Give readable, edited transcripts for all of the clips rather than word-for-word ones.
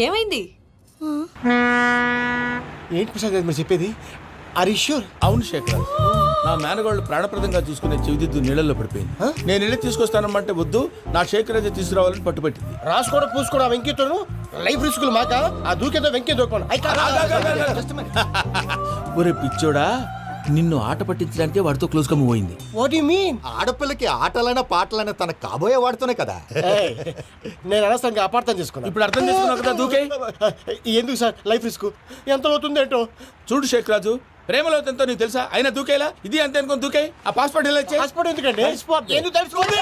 ఏమైంది? ఏంటి ప్రసాద్ గారు మీరు చెప్పేది? Are you sure? అవును శేఖర్, నా మేనగాళ్ళు ప్రాణప్రదంగా చూసుకునే చెవిదిద్దు నీళ్ళల్లో పడిపోయింది. నేను వెళ్ళి తీసుకొస్తానమ్మంటే వద్దు, నా శేఖర్ అయితే తీసుకురావాలని పట్టుబట్టింది. రాసుకోవడం పూసుకోవడం వెంకీతోను లైఫ్ రిస్కులు మాక ఆ దూకేదో వెంకీ దూకోను. ఒరే పిచ్చోడా, నిన్ను ఆట పట్టించడానికే వాడితో క్లోజ్ గా మూవ్ అయింది. What you mean? ఆడపిల్లకి ఆటలైనా పాటలైనా తన కాబోయే వాడితోనే కదా. నేను అనవసరంగా అపార్థం చేసుకున్నా. ఇప్పుడు అర్థం చేసుకున్నావు కదా దూకే. ఎందుకు సార్ లైఫ్ రిస్క్ ఎంత అవుతుంది ఏంటో? చూడు శేఖర్ రాజు, ప్రేమలో ఎంతో నీకు తెలుసా? అయినా దూకేలా ఇది అంతే అనుకుని దూకే. ఆ పాస్పోర్ట్ ఎలా ఇచ్చే? పాస్పోర్ట్ ఎందుకండి? ఎందుకు తెలుసుకోండి?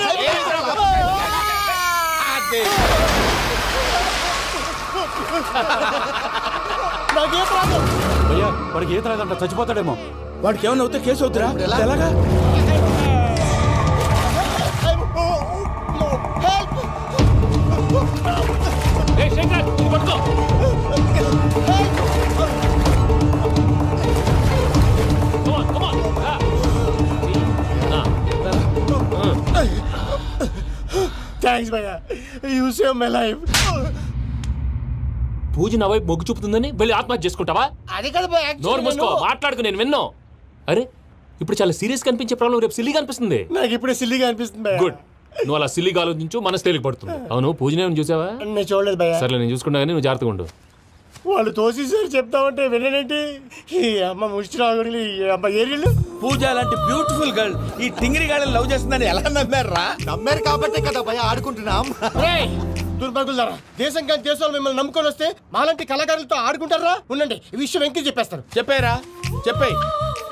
నాకేం రాదు. భయ్యా వాడికి ఈత రాదంట, చచ్చిపోతాడేమో. వాడికి ఏమన్నా అవుతే కేసు అవుతురా? ఎలాగా? థ్యాంక్స్ భయ్యా, యు సేవ్ మై లైఫ్. పూజ నా వైపు మొగ్గు చూపుతుందని వెళ్ళి ఆత్మహత్య చేసుకుంటావా? అది కదా భయ్యా. నోరు మూసుకో, మాట్లాడుకు, నేను విన్నో. అరే ఇప్పుడు చాలా సీరియస్ కనిపించే ప్రాబ్లం రేపు సిల్లీగా అనిపిస్తుంది. నాకు ఇప్పుడే సిల్లీగా అనిపిస్తుంది భయ్యా. గుడ్, నువ్వు అలా సిల్లీగా ఆలోచించు, మనసు తేలిక పడుతుంది. అవును, పూజనే చూసావా? నేను చూడలేదు భయ్యా. సరే నేను చూసుకుంటా కానీ నువ్వు జాగ్రత్తగా ఉండు. వాళ్ళు తోసేసారు చెప్తామంటే విననేంటి? ఈ అమ్మ ముష్టి రాగుడి అమ్మ ఏరియలు. పూజ లాంటి బ్యూటిఫుల్ గర్ల్ ఈ టింగిరి గాళ్ళని లవ్ చేస్తుందని ఎలా నమ్మారా? నమ్మారు కాబట్టే కదా భయ ఆడుకుంటున్నాం. దుర్భగులారా, దేశం కానీ దేశాలు మిమ్మల్ని నమ్ముకొని వస్తే మాలాంటి కళాకారులతో ఆడుకుంటారా? ఉండండి, ఈ విషయం వెంకీ చెప్పేస్తాను. చెప్పారా? చెప్పేయ్.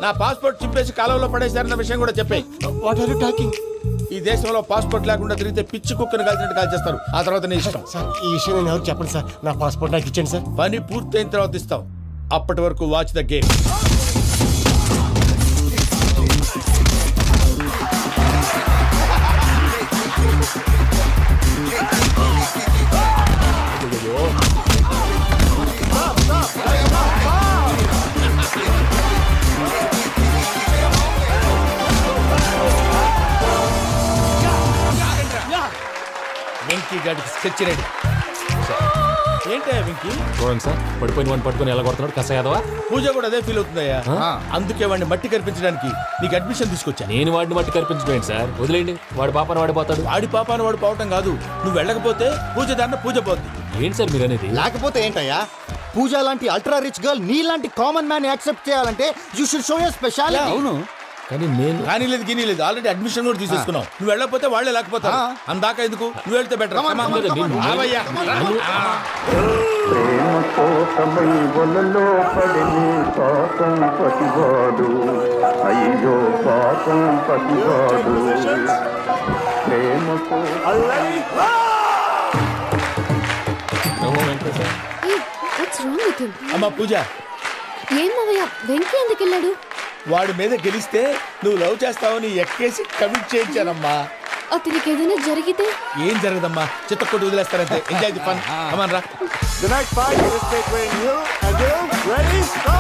నా పాస్పోర్ట్ చింపేసి కాలువలో పడేశారన్న విషయం కూడా చెప్పేయ్. What are you talking? ఈ దేశంలో పాస్పోర్ట్ లేకుండా తిరిగితే పిచ్చి కుక్కను కాల్చినట్టు కాల్చేస్తారు. ఆ తర్వాత నీ ఇష్టం. సార్ ఈ విషయం నేను ఎవరు చెప్పండి సార్. నా పాస్పోర్ట్ నాకు ఇచ్చండి సార్. పని పూర్తయిన తర్వాత ఇస్తాం. అప్పటి వరకు వాచ్ ద గేమ్. వెంకీ గాడికి స్కెచ్ రెడీ. ఏంటయ్యా వెంకీ? చూడండి సార్, పడిపోయిన వాడిని పట్టుకొని ఎలా కొడుతున్నాడు కస యాదవా. పూజ కూడా అదే ఫీల్ అవుతుందయ్యా. అందుకే వాడిని మట్టి కనిపించడానికి నీకు అడ్మిషన్ తీసుకొచ్చా. నేను వాడిని మట్టి కనిపించడం ఏంటి సార్? వదిలేండి, వాడి పాపను వాడిపోతాడు. వాడి పాపాను వాడు పోవటం కాదు, నువ్వు వెళ్ళకపోతే పూజ దాన్న పూజ పోద్ది. ఏంటి సార్ మీరు అనేది? లేకపోతే ఏంటయ్యా, పూజ లాంటి అల్ట్రా రిచ్ గర్ల్ నీ లాంటి కామన్ మ్యాన్ యాక్సెప్ట్ చేయాలంటే you should show your speciality. అవును, కానీ నేను కానీ లేదు గిని లేదు, ఆల్రెడీ అడ్మిషన్ కూడా తీసేసుకున్నావు. నువ్వు వెళ్ళకపోతే వాళ్ళే లేకపోతారు. అందాక ఎందుకు? నువ్వు వెళ్తే బెటర్. ప్రేమ కోసమై వలలో పడిని పాపం పతివాడు, అయ్యో పాపం పతివాడు. ప్రేమ అమ్మా పూజ, ఏం మావయ్య, వెంకీ ఎందుకు వెళ్ళాడు? వాడి మీద గెలిస్తే నువ్వు లవ్ చేస్తావని ఎక్కేసి కమిట్ చేయించానమ్మా. అతనికి ఏదైనా జరిగితే? ఏం జరగదమ్మా, చిత్తకొట్టు వదిలేస్తారంటే. Enjoy the fun. కమాన్ రా. The next fight is between you and you. Ready? Go!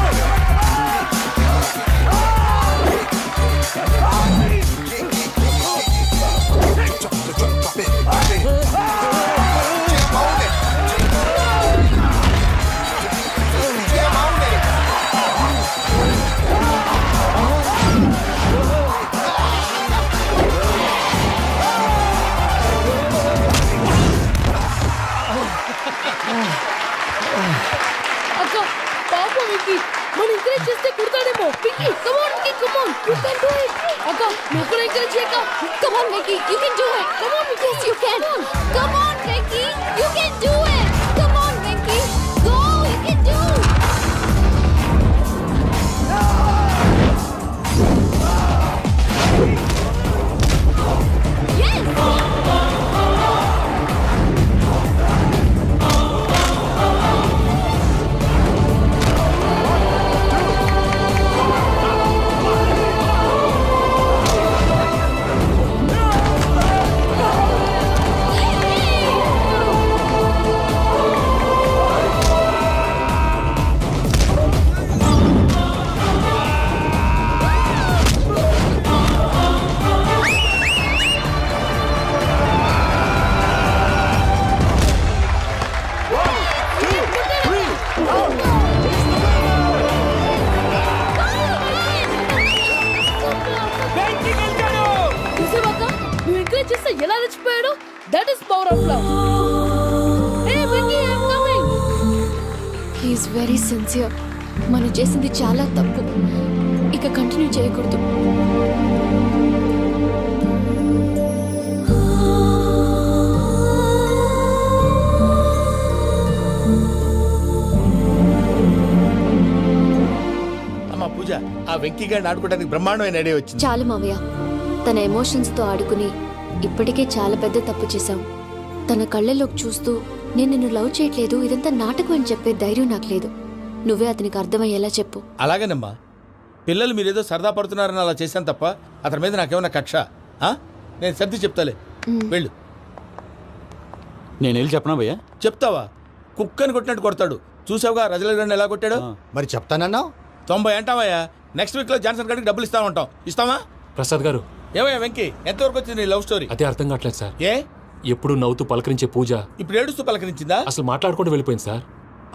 అక్క పాప వెంకీ, మన ఎంకరేజ్ చేస్తే కుడతాడేమో. Venky come on Venky, come on, you can do it. అక్క నువ్వు కూడా ఎంకరేజ్ చేయక. Come on Venky, you can do it. Come on Venky, you can. Come on Venky, you can do it. Come on Venky, go, you can do. That is power of love. Hey, Vicky, I'm coming. He is very sincere. మనం చేసింది చాలా తప్పు, ఇక continue చేయకూడదు. అమ్మా పూజ, ఆ వెంకీ గారిని ఆడుకోవడానికి బ్రహ్మాండమైన ఐడియా వచ్చింది. చాలు మావయ్య, తన ఎమోషన్స్తో ఆడుకుని ఇప్పటికే చాలా పెద్ద తప్పు చేశావు. తన కళ్ళలోకి చూస్తూ నేను నిన్ను లవ్ చేయట్లేదు, ఇదంతా నాటకం అని చెప్పే ధైర్యం నాకు లేదు. నువ్వే అతనికి అర్థమయ్యేలా చెప్పు. అలాగేనమ్మా, పిల్లలు మీరేదో సరదా పడుతున్నారని అలా చేశాను తప్ప అతని మీద నాకేమన్నా కక్ష? ఆ? నేను సర్ది చెప్తాలే, వెళ్ళు. నేను వెళ్ళి చెప్పనా భయ్యా? చెప్తావా? కుక్కని కొట్టినట్టు కొడతాడు. చూసావుగా రజల గండి ఎలా కొట్టాడు? మరి చెప్తానన్నావు. 90 అంటావయ్యా. నెక్స్ట్ వీక్ లో జాన్సన్ గారికి డబ్బులు ఇస్తా ఉంటాం. ఇస్తావా? ప్రసాద్ గారు, ఏమయ్యా వెంకీ, ఎంతవరకు వచ్చింది నీ లవ్ స్టోరీ? అదే అర్థం కావట్లేదు సార్. ఏ ఎప్పుడు నవ్వుతూ పలకరించే పూజ ఇప్పుడు ఏడుస్తూ పలకరించిందా? అసలు మాట్లాడుకుంటూ వెళ్ళిపోయింది సార్.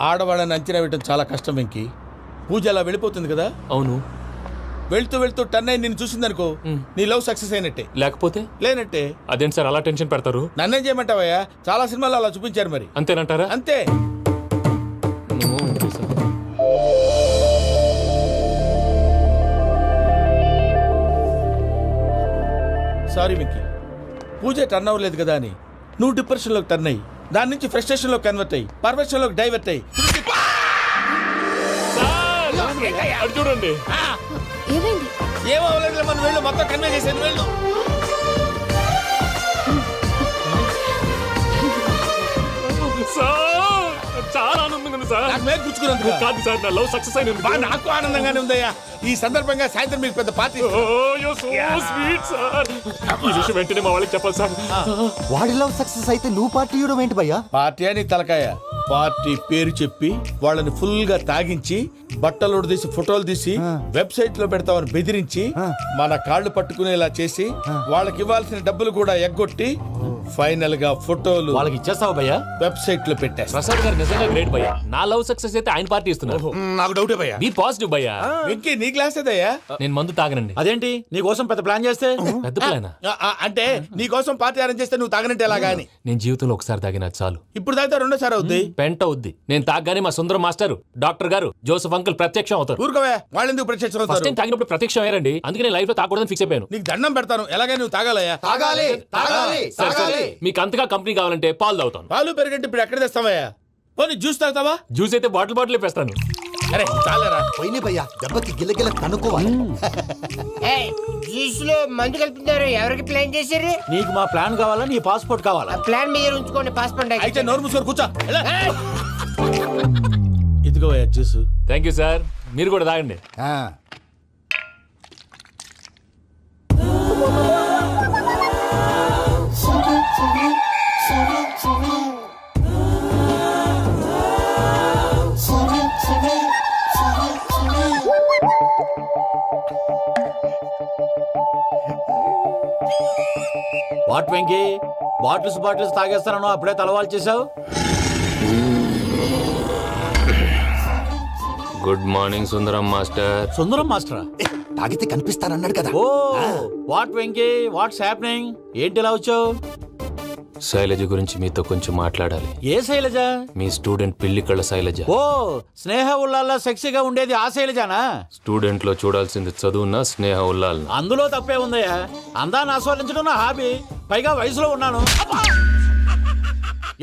ఆడవాళ్ళని అంచనా వేయడం చాలా కష్టం వెంకీ. పూజ అలా వెళ్ళిపోతుంది కదా, అవును. వెళ్తూ వెళ్తూ టర్న్ అయి నిన్ను చూసిందనుకో, నీ లవ్ సక్సెస్ అయినట్టే. లేకపోతే లేనట్టే. అదేంటి సార్ అలా టెన్షన్ పెడతారు? నన్నేం చేయమంటావయ్యా? చాలా సినిమాలు అలా చూపించారు మరి. అంతేనంటారా? అంతే. ఏమో, అంతే సార్. సారీ వెంకీ, పూజ టర్న్ అవ్వలేదు కదా అని నువ్వు డిప్రెషన్లోకి టర్న్ అయ్యి, దాని నుంచి ఫ్రస్ట్రేషన్లోకి కన్వర్ట్ అయ్యి, పర్వర్షన్లోకి డైవర్ట్ అయ్యి. అటు చూడండి. ఏమైంది? ఏమో అవ్వలేదు, మనం వెళ్ళు, మొత్తం కన్వే చేసేది, వెళ్ళు. సార్, చాలా ఆనందంగా ఉంది సార్. నాకు మీద గుచ్చుకున్నందుకు కాదు సార్, నా లవ్ సక్సెస్ అయినందుకు. బా, నాకు ఆనందంగానే ఉందయ్యా. ఈ సందర్భంగా సాయంత్రం మీకు పెద్ద పార్టీ. Sweet sir. ఈ విషయం వెంటనే మా వాళ్ళకి చెప్పాలి సార్. వాడి లవ్ సక్సెస్ అయితే నువ్వు పార్టీ ఇవ్వడం ఏంటి భయ్యా? పార్టీ అని తలకాయ. పార్టీ పేరు చెప్పి వాళ్ళని ఫుల్ గా తాగించి, బట్టలు తీసి ఫోటోలు తీసి వెబ్సైట్ లో పెడతామని బెదిరించి, మన కాళ్ళు పట్టుకునేలా చేసి, వాళ్ళకి ఇవ్వాల్సిన డబ్బులు కూడా ఎగ్గొట్టి, ఫైనల్ గా ఫోటోలు వాళ్ళకి ఇచ్చేస్తావా భయ్యా? వెబ్సైట్ లో పెట్టేస్తా. ప్రసాద్ గారు నిజంగా గ్రేట్ భయ్యా. నా లవ్ సక్సెస్ అయితే ఆయన పార్టీ ఇస్తున్నారు. నాకు డౌటే భయ్యా. బీ పాజిటివ్ భయ్యా. వెంకీ, నీ గ్లాస్ ఏదయ్యా? నేను మందు తాగనండి. అదేంటి నీ కోసం పెద్ద ప్లాన్ చేస్తే? పెద్ద ప్లానా? అంటే నీ కోసం పార్టీ అరేంజ్ చేస్తే నువ్వు తాగనంటే ఎలాగా అని. నేను జీవితంలో ఒకసారి తాగినా చాలు. ఇప్పుడు తాగితే రెండోసారి అవుద్ది. పెంట అవుద్ది. నేను తాగగానే మా సుందరం మాస్టర్, డాక్టర్ గారు, జోసెఫ్ అంకుల్ ప్రత్యక్షం అవుతారు. ఊరుకోవే, వాళ్ళు ఎందుకు ప్రత్యక్షం ఫస్ట్ అవుతారు? టైం తాగినప్పుడు ప్రత్యక్షం అయ్యారండి. అందుకే నేను లైఫ్ లో తాగకూడదని ఫిక్స్ అయిపోయాను. నీకు దండం పెడతాను, ఎలాగైనా నువ్వు తాగాలయ్యా. తాగాలి తాగాలి సరే, సరే. తాగాలి. మీకు అంతగా కంపెనీ కావాలంటే పాలు తాగుతాను. పాలు పెరిగంటే ఇప్పుడు ఎక్కడ తెస్తావయ్యా? పోనీ జ్యూస్ తాగుతావా? జ్యూస్ అయితే బాటిల్ వేస్తాను. అరే చాలరా. పోయిన భయ్యా, దెబ్బకి గిల్లగిల్ల తనుకోవాలి. జ్యూస్ లో మందు కలుపుతున్నారు. ఎవరికి ప్లాన్ చేశారు? నీకు మా ప్లాన్ కావాలా, నీ పాస్పోర్ట్ కావాలా? ప్లాన్ మీద ఉంచుకోండి, పాస్పోర్ట్ అయితే నోరు మూసుకొని కూర్చో. ఎలా? ఇదిగోయ్యా జ్యూస్. Thank you sir. మీరు కూడా తాగండి. ఆ, వాట్ వెంకీ, బాటిల్స్ తాగేస్తానో అప్పుడే తలవాలు చేసావు? Good morning Sundaram master. Sundaram మాస్టరా? తాగితే కనిపిస్తానన్నాడు కదా. Oh what Venky, what's happening? ఏంటి ఇలా వచ్చావు? శైలజ గురించి మీతో కొంచెం మాట్లాడాలి. ఏ శైలజ? మీ స్టూడెంట్ పిల్లి కళ్ళ శైలజ. ఓ స్నేహ ఉల్లాల్లో సెక్సీగా ఉండేది ఆ శైలజానా? స్టూడెంట్ లో చూడాల్సింది చదువున్న స్నేహ ఉల్లాల్. అందులో తప్పే ఉందయ్యా. అందాన్ని ఆస్వాదించడం నా హాబీ, పైగా వయసులో ఉన్నాను.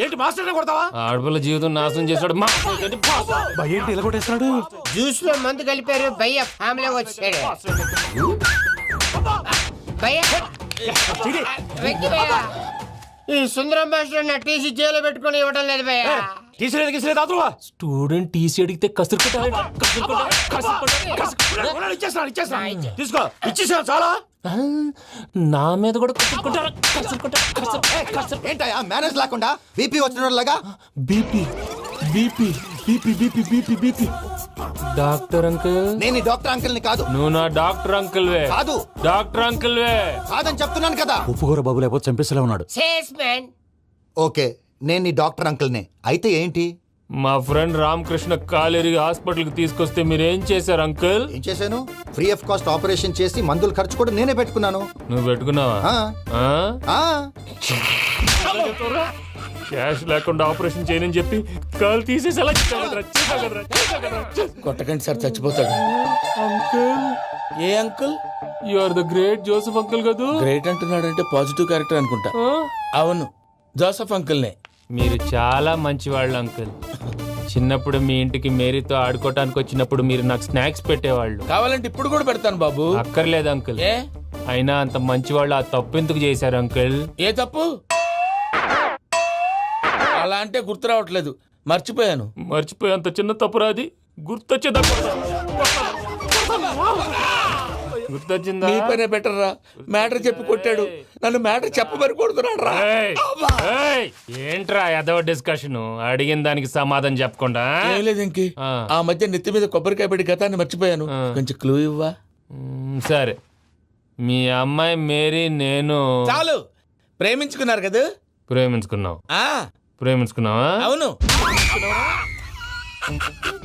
ఏంటి మాస్టర్ కొడతావా? ఆడపిల్ల జీవితం నాశనం చేశాడు. ఏంటి ఇలా కొట్టేస్తున్నాడు? జ్యూస్ లో మందు కలిపారు. భయ్య ఫ్యామిలీ వచ్చాడు. భయ్య, వెక్కి భయ్య, ఈ సుందరం మాస్టర్ నా టీసీ జైలు పెట్టుకొని ఇవ్వడం లేదు భయ్య. తీసిలేదు అతను. స్టూడెంట్ టీసీ అడిగితే కసురుకుంటాడు. తీసుకో, ఇచ్చేసా చాలా. నా మీద కూడా ఏంటయ్యా మేనేజ్ లేకుండా బీపీ వచ్చినలాగా? BP BP BP BP BP BP. Doctor uncle, నేను ఈ డాక్టర్ అంకుల్ ని కాదు. నువ్వు నా డాక్టర్ అంకుల్ వే. కాదు. డాక్టర్ అంకుల్ వే. కాదని చెప్తున్నాను కదా. ఉప్పుకూర బాబు లేకపోతే చంపేసేలా ఉన్నాడు. Sales man. ఓకే, నేను ఈ డాక్టర్ అంకుల్ నే. అయితే ఏంటి? మా ఫ్రెండ్ రామకృష్ణ కాలేరికి హాస్పిటల్కి తీసుకొస్తే మీరేం చేశారు అంకుల్? ఏం చేశాను? ఫ్రీ ఆఫ్ కాస్ట్ ఆపరేషన్ చేసి మందుల ఖర్చు కూడా నేనే పెట్టుకున్నాను. నువ్వు పెట్టుకున్నావా? ఆ, ఆ? ఆ. క్యాష్ లేకుండా ఆపరేషన్ చేయనని చెప్పి కాలు తీసేసి అలా కొట్టకండి సార్, చచ్చిపోతాడు. అంకుల్, ఏ uncle? You are the great Joseph uncle కదూ? గ్రేట్ అంటున్నాడంటే పాజిటివ్ క్యారెక్టర్ అనుకుంటా. ఆ? అవును, జోసఫ్ అంకుల్నే. మీరు చాలా మంచివాళ్ళు అంకుల్. చిన్నప్పుడు మీ ఇంటికి మేరీతో ఆడుకోవటానికి వచ్చినప్పుడు మీరు నాకు స్నాక్స్ పెట్టేవాళ్ళు. కావాలంటే ఇప్పుడు కూడా పెడతాను బాబు. అక్కర్లేదు అంకుల్. ఏ అయినా అంత మంచివాళ్ళు ఆ తప్పు ఎందుకు చేశారు అంకుల్? ఏ తప్పు? అలా అంటే గుర్తు రావట్లేదు, మర్చిపోయాను. మర్చిపోయి అంత చిన్న తప్పురాది గుర్తొచ్చేదా? గుర్తొచ్చిందా? నీ పనే బెటర్ రా. మ్యాటర్ చెప్పి కొట్టాడు, నన్ను మ్యాటర్ చెప్పమని కొడుతున్నాడు రా. ఏయ్, ఏయ్, ఏంట్రా ఎదవ డిస్కషన్? అడిగిన దానికి సమాధానం చెప్పకుండా? ఏం లేదు ఇంకి. ఆ మధ్య నెత్తి మీద కొబ్బరికాయ పెట్టి గతాన్ని మర్చిపోయాను. కొంచెం క్లూ ఇవ్వా? సరే, మీ అమ్మాయి మేరీ నేను చాలు. ప్రేమించుకున్నారు కదా? ప్రేమించుకున్నావు. ఆ ప్రేమించుకున్నావా? అవును.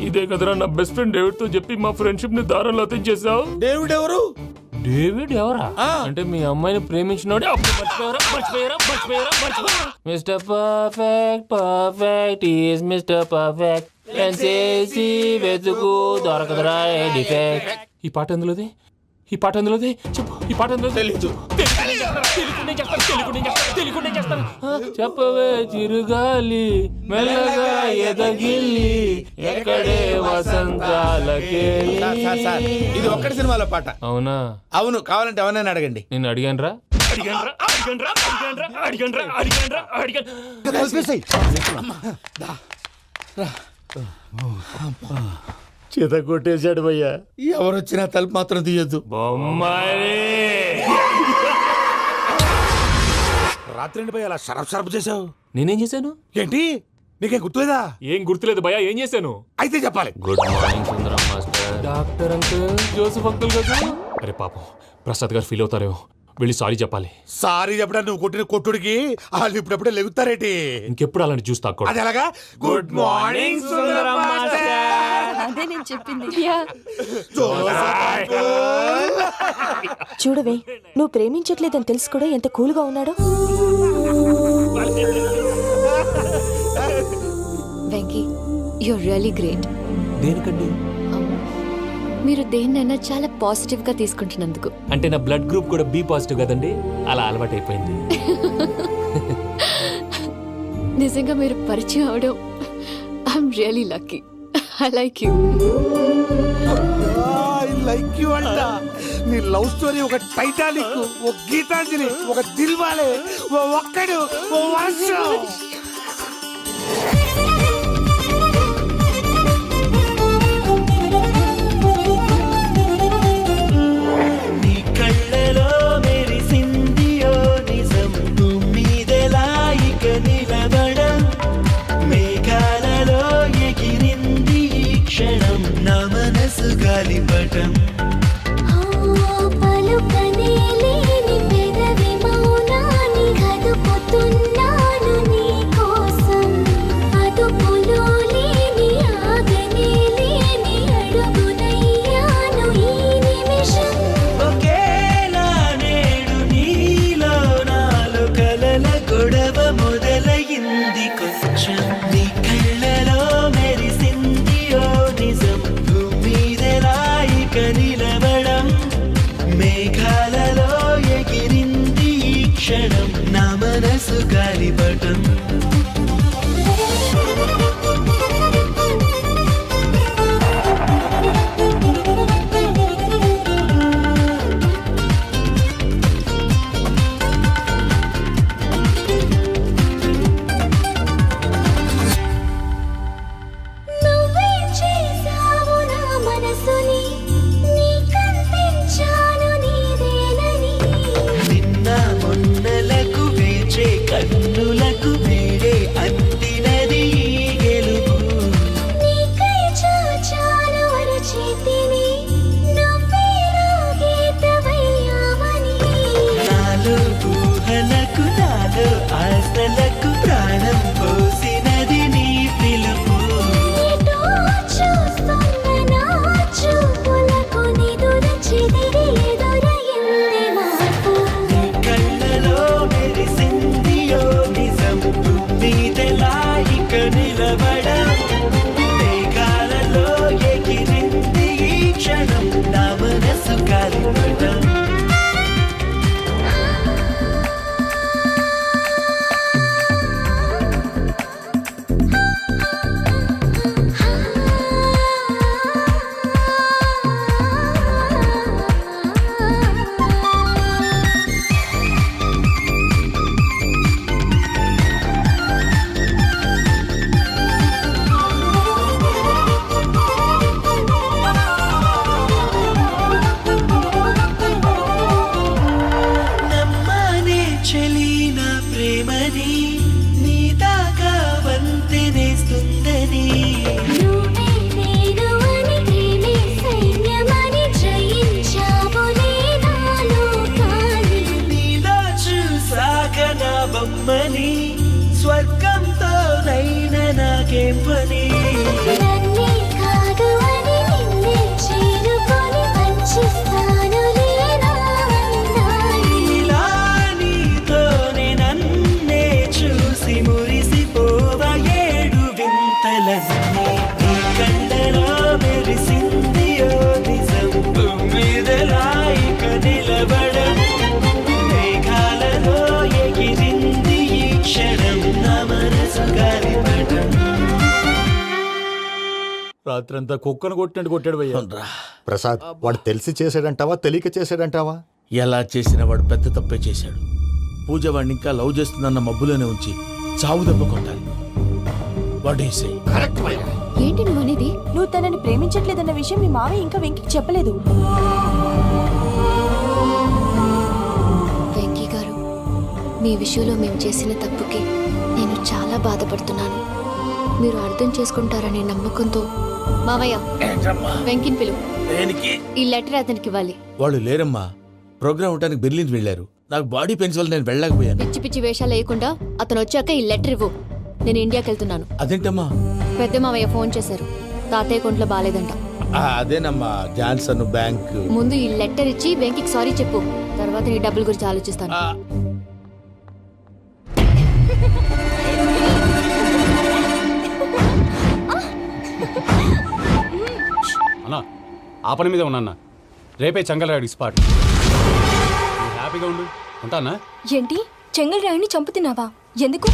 ఇదే కదరా నా బెస్ట్ ఫ్రెండ్ డేవిడ్ తో చెప్పి మా ఫ్రెండ్షిప్ ని దారంలో తెచ్చేసావు. డేవిడ్ ఎవరు? డేవిడ్ ఎవరా? అంటే మీ అమ్మాయిని ప్రేమించినోడే. Mister perfect, perfect is mister perfect. చేసి వెతుకు దొరకదురా డిఫెక్ట్. ఈ పాట ఎందులోది? ఈ పాట ఎందులోది? చెప్పు. ఈ పాట ఎందులో? తెలీదు. చెప్పవే చిరుగాలి మెల్లగా ఎదగిల్లి ఎక్కడే వసంతాలకే. ఇది ఒక్కటి సినిమాలో పాట. అవునా? అవును. కావాలంటే ఎవరైనా అడగండి. నేను అడిగాను రా. కలిపేసేయ్. చేత కొట్టేశాడు భయ్యా. ఎవరొచ్చినా తలుపు మాత్రం తీయొద్దు. బొమ్మాయి రాత్రి భయ్య అలా షరఫ్ చేసావు. నేనేం చేశాను? ఏంటి నీకేం గుర్తులేదా? ఏం గుర్తులేదు భయ్యా. ఏం చేశాను? అయితే చెప్పాలి. Good morning Sundaram master. Doctor uncle, Joseph uncle కదా? అరే పాపం, ప్రసాద్ గారు ఫీల్ అవుతారేమో. వెళ్ళి సారీ చెప్పాలి. సారీ చెప్పడానికి నువ్వు కొట్టిన కొట్టుడికి వాళ్ళు ఇప్పుడప్పుడే లెగుతారేటి? ఇంకెప్పుడు అలాంటి చూస్తా. అది ఎలాగా? Good morning Sundaram master. అదే నేను చెప్పింది. చూడవే, నువ్వు ప్రేమించట్లేదని తెలుసు కూడా ఎంత కూల్గా ఉన్నాడో. Venky, you're really great. దేనికండి? మీరు దేన్నైనా చాలా పాజిటివ్ గా తీసుకుంటున్నందుకు. అంటే నా బ్లడ్ గ్రూప్ కూడా బి పాజిటివ్ కదండి, అలా అలవాటు అయిపోయింది. నిజంగా మీరు పరిచయం అవడం I'm really lucky. I like you. I like you అంట. నీ లవ్ స్టోరీ ఒక టైటానిక్, ఒక గీతాంజలి, ఒక దిల్వాలే, ఓ ఒక్కడు, ఓ వర్షం. గాలిపటం పలుకనే లేని పెదవి మౌనాన్ని కదుపుతున్నాను నీ కోసం. అదుపులో లేని ఆగనే లేని అడుగునయ్యాను ఈ నిమిషం. ఒకేలా నేడు నీలో నాలో కలల గొడవ మొదలయింది కొంచెం. నీ కళ్ళలో మెరిసింది ఓ నిజం. నిలవడం మేఘాలలో ఎగిరింది ఈ క్షణం. నా మనసు గాలిపటం. నిన్న మొన్నల చింపని నన్నే కాదు అని నిన్నే చేరుకొని వంచిస్తానులే నా అందాన్ని. ఇలా నీతోనే నన్నే చూసి మురిసిపోవ ఏడు వింతలన్నీ నీ కళ్ళలో మెరిసింది ఓ నిజం తుమ్మిదలా ఇక నిలబడను మేఘాలలో ఎగిరింది ఈ క్షణం నా మనసు గాలిపటం. రాత్రంతా కుక్కను కొట్టినట్టు కొట్టాడు భయ్యా. ప్రసాద్ వాడు తెలిసి చేసాడంటావా తెలియక చేసాడంటావా? ఎలా చేసిన వాడు పెద్ద తప్పే చేశాడు. పూజ వాడిని ఇంకా లవ్ చేస్తుందన్న మబ్బులోనే ఉంచి చావు దెబ్బ కొట్టాలి. What you say? ఏంటి నువ్వు అనేది? నువ్వు తనని ప్రేమించట్లేదన్న విషయం మీ మావయ్య ఇంకా వెంకికి చెప్పలేదు. వెంకీ గారు, మీ విషయంలో మేము చేసిన తప్పుకి నేను చాలా బాధపడుతున్నాను. మీరు అర్థం చేసుకుంటారనే నమ్మకంతో మావయ్య వెంకిని పిలువు. ఈ లెటర్ అతనికి ఇవ్వాలి. వాళ్ళు లేరమ్మా, ప్రోగ్రామ్ ఉండడానికి బెర్లిన్ వెళ్ళారు. నాకు బాడీ పెయిన్స్ వల్ల నేను వెళ్ళలేకపోయాను. పిచ్చి పిచ్చి వేషాలు వేయకుండా అతను వచ్చాక ఈ లెటర్ ఇవ్వు. నేను ఇండియాకి వెళ్తున్నాను. అదేంటమ్మా? పెద్ద మావయ్య ఫోన్ చేశారు. తాతయ్య కొంట్లో బాలేదంట. అదేనమ్మా, జాన్సన్ బ్యాంక్. ముందు ఈ లెటర్ ఇచ్చి వెంకికి సారీ చెప్పు. తర్వాత నీ డబ్బుల గురించి ఆలోచిస్తాను. అన్నా ఆ పని మీద ఉన్నా. రేపే చంగలరాయుడు స్పాట్. హ్యాపీగా ఉండు. ఉంటానా? ఏంటి చెంగల్ రాయుడిని చంపుతున్నావా? ఎందుకు?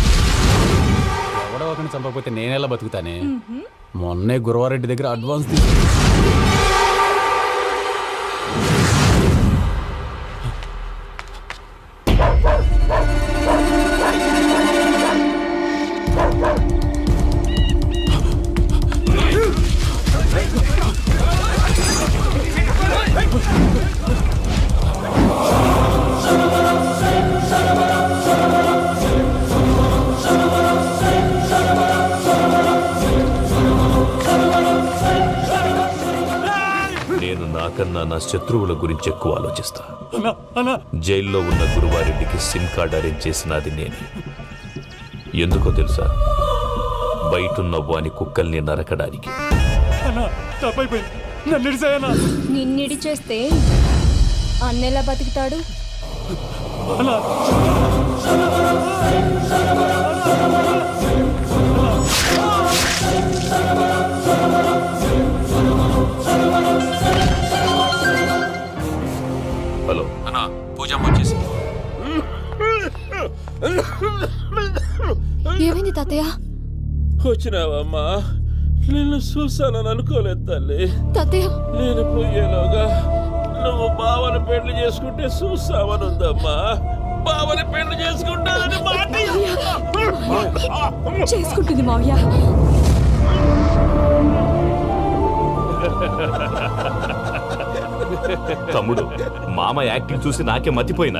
ఎవడో ఒకరిని చంపకపోతే నేనెలా బతుకుతానే? మొన్నే గురవారెడ్డి దగ్గర అడ్వాన్స్ తీసుకు. నేను నాకన్నా నా శత్రువుల గురించి ఎక్కువ ఆలోచిస్తా. జైల్లో ఉన్న గురువారెడ్డికి సిమ్ కార్డ్ అరేంజ్ చేసినది నేనే. ఎందుకో తెలుసా? బయటున్న వాని కుక్కల్ని నరకడానికి. నిన్నిడి చేస్తే అన్నెలా బతుకుతాడు? హలో అన్నా, పూజమ్మ వచ్చేసి. ఏమైంది తాతయ్య? వచ్చినావమ్మా? నిన్ను చూసానని అనుకోలేదు తల్లి. తాతయ్య నేను పోయేలోగా నువ్వు బావని పెళ్లి చేసుకుంటే చూస్తావని ఉందమ్మా. బావని పెళ్లి చేసుకుంటానని మాట. చేసుకుంటుంది మావయ్య. తమ్ముడు, మామ యాక్టింగ్ చూసి నాకే మతిపోయినా.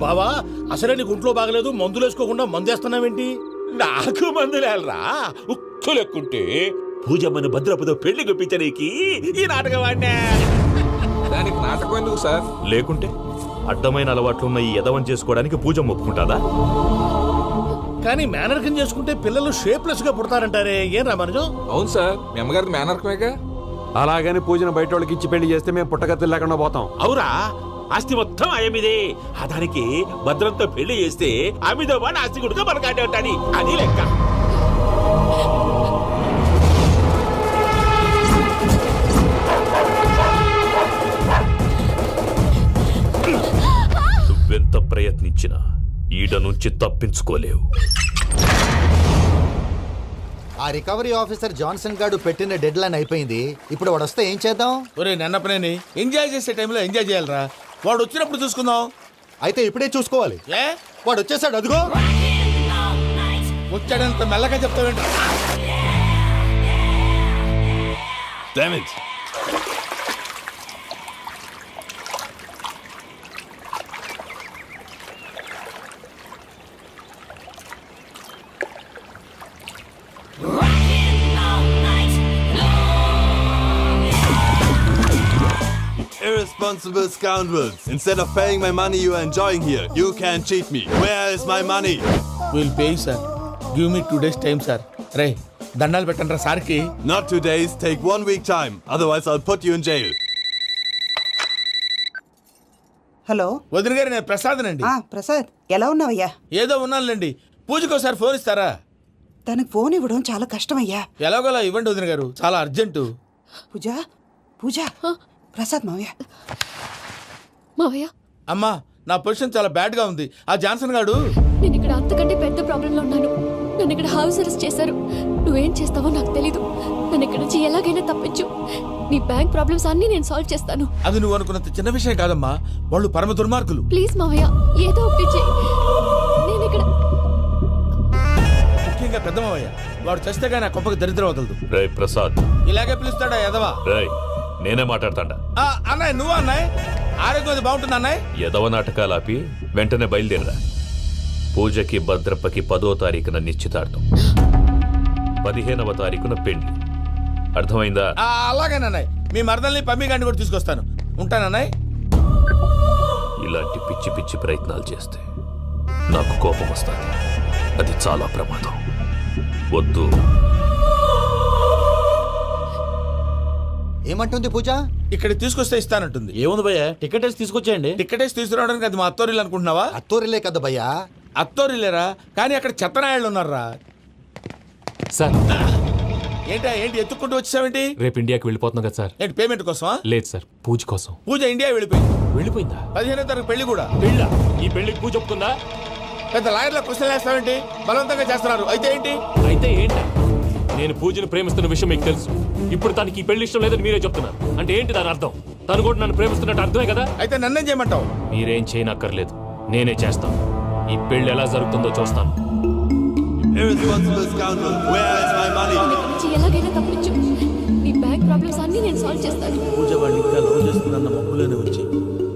బావా, అసలే నీకు ఒంట్లో బాగలేదు, మందులు వేసుకోకుండా మందేస్తున్నావేంటి? నాకు మందులేరా? ఉక్కు లెక్కుంటే పూజమ్మని భద్రపదో పెళ్లి గుప్పించనీకి ఈ నాటకం ఆడినా. దానికి నాటకం ఎందుకు సార్? లేకుంటే అడ్డమైన అలవాట్లున్న ఈ యదవం చేసుకోవడానికి పూజమ్మ ఒప్పుకుంటాదా? కానీ మేనర్కం చేసుకుంటే పిల్లలు షేప్లెస్ గా పుడతారంటారే, ఏం రామానుజం? అవును సార్, మీ అమ్మగారికి మేనర్కమేగా. అలాగని పూజను బయట వాళ్ళకి ఇచ్చి పెళ్లి చేస్తే మేము పుట్టగతులు లేకుండా పోతాం. అవురా, ఆస్తి మొత్తం ఆయమిదే. దానికి భద్రంతో పెళ్లి చేస్తే ఆమెతో పాటు ఆస్తి గుడుగా మనకాడే ఉంటాది. అది లెక్క. నువ్వెంత ప్రయత్నించినా ఈడ నుంచి తప్పించుకోలేవు. ఆ రికవరీ ఆఫీసర్ జాన్సన్ గారు పెట్టిన డెడ్ లైన్ అయిపోయింది. ఇప్పుడు వాడు వస్తే ఏం చేద్దాం? ఒరే నన్నపనేని, ఎంజాయ్ చేసే టైంలో ఎంజాయ్ చేయాలరా. వాడు వచ్చినప్పుడు చూసుకుందాం. అయితే ఇప్పుడే చూసుకోవాలి. ఏ వాడు వచ్చేసాడు, అదిగో వచ్చాడంత మెల్లగా చెప్తావేంట? Irresponsible scoundrels. Instead of paying my money you are enjoying here, you can't cheat me. Where is my money? We'll pay, sir. Give me 2 days time, sir. రే, దండాలు పెట్టండి రా సార్కి. Not 2 days, take 1 week time. Otherwise, I'll put you in jail. Hello వదిన గారు, నేను ప్రసాదనండి. ప్రసాద్ ఎలా ఉన్నావయ్యా? ఏదో ఉన్నానులేండి. పూజకి ఒకసారి ఫోన్ ఇస్తారా? తనకు ఫోన్ ఇవ్వడం చాలా కష్టమయ్యా. ఎలాగోలా ఇవ్వండి వదిన గారు, చాలా అర్జెంటు. పూజ పూజ ప్రసాద్ మావయ్య. మావయ్య, అమ్మా, నా పొజిషన్ చాలా బ్యాడ్ గా ఉంది. ఆ జాన్సన్ గాడు నేను ఇక్కడ అంతకంటే పెద్ద ప్రాబ్లంలో ఉన్నాను. నన్ను ఇక్కడ హౌస్ అరెస్ట్ చేశారు. నువ్వేం చేస్తావో నాకు తెలీదు. నన్ను ఇక్కడ నుంచి ఎలాగైనా తప్పించు. నీ బ్యాంక్ ప్రాబ్లమ్స్ అన్నీ నేను సాల్వ్ చేస్తాను. అది నువ్వు అనుకున్నంత చిన్న విషయం కాదమ్మా. వాళ్ళు పరమ దుర్మార్గులు. ప్లీజ్ మావయ్య, ఏదో ఒకటి చెయ్యి. నేను ఇక్కడ ముఖ్యంగా పెద్దమావయ్య, వాడు చస్తే కానీ ఆ కొంపకి దరిద్రం వదలదు. రే ప్రసాద్, ఇలాగే పిలుస్తాడా ఎదవా? రేయ్ నేనే మాట్లాడతాడా? అన్నయ్య, నువ్వు అన్నయ్య, ఆరోగ్యం అది బాగుంటుంది అన్నయ్య. ఎదవ నాటకాలు ఆపి వెంటనే బయలుదేరరా. పూజకి భద్రప్పకి 10వ తారీఖున నిశ్చితార్థం, 15వ తారీఖున పెళ్లి. అర్థమైందా? అలాగేనన్నయ్య. మీ మరదల్ని పమ్మి గండి కూడా తీసుకొస్తాను. ఉంటానన్నయ్య. ఇలాంటి పిచ్చి పిచ్చి ప్రయత్నాలు చేస్తే నాకు కోపం వస్తుంది. అది చాలా ప్రమాదం. వద్దు. ఏమంటుంది పూజ? ఇక్కడ తీసుకొస్తే ఇస్తానంటుంది. ఏముంది భయ్యా, టికెట్ వేసి తీసుకొచ్చేయండి. టికెట్ వేసి తీసుకురావడానికి అది మా అత్తోరిల్లు అనుకుంటున్నావా? అత్తోరిలే కదా భయ్యా. అత్తోరిల్లేరా, కానీ అక్కడ చెత్తనాయాళ్ళు ఉన్నారా. సార్, ఏంటి ఎత్తుక్కుంటూ వచ్చావేంటి? రేపు ఇండియాకి వెళ్ళిపోతున్నాం కదా సార్. ఏంటి పేమెంట్ కోసమా? లేదు సార్, పూజ కోసం. పూజ ఇండియా వెళ్ళిపోయింది. వెళ్ళిపోయిందా? 15వ తారీఖు పెళ్లి కూడా. పెళ్ళా? ఈ పెళ్లికి పూజ ఒప్పుకుందా? పెద్ద లాయర్ల క్వశ్చన్ వేస్తావేంటి? బలవంతంగా చేస్తున్నారు. అయితే ఏంటి? అయితే ఏంటి? నేను పూజను ప్రేమిస్తున్న విషయం మీకు తెలుసు. ఇప్పుడు తనకి ఈ పెళ్లి ఇష్టం లేదని మీరే చెప్తున్నారు. అంటే ఏంటి దాని అర్థం? తను కూడా నన్ను ప్రేమిస్తున్నట్టు అర్థమే కదా. అయితే నన్నేం చేయమంటావు? మీరేం చేయనక్కర్లేదు, నేనే చేస్తాను. ఈ పెళ్లి ఎలా జరుగుతుందో చూస్తాను. Irresponsible scoundrel, where is my money? ఇక్కడ నుంచి ఎలాగైనా తప్పించు. నీ బ్యాంక్ ప్రాబ్లమ్స్ అన్నీ నేను సాల్వ్ చేస్తాను. పూజ వాడిని ఇంకా లవ్ చేస్తుందన్న మబ్బులోనే వచ్చి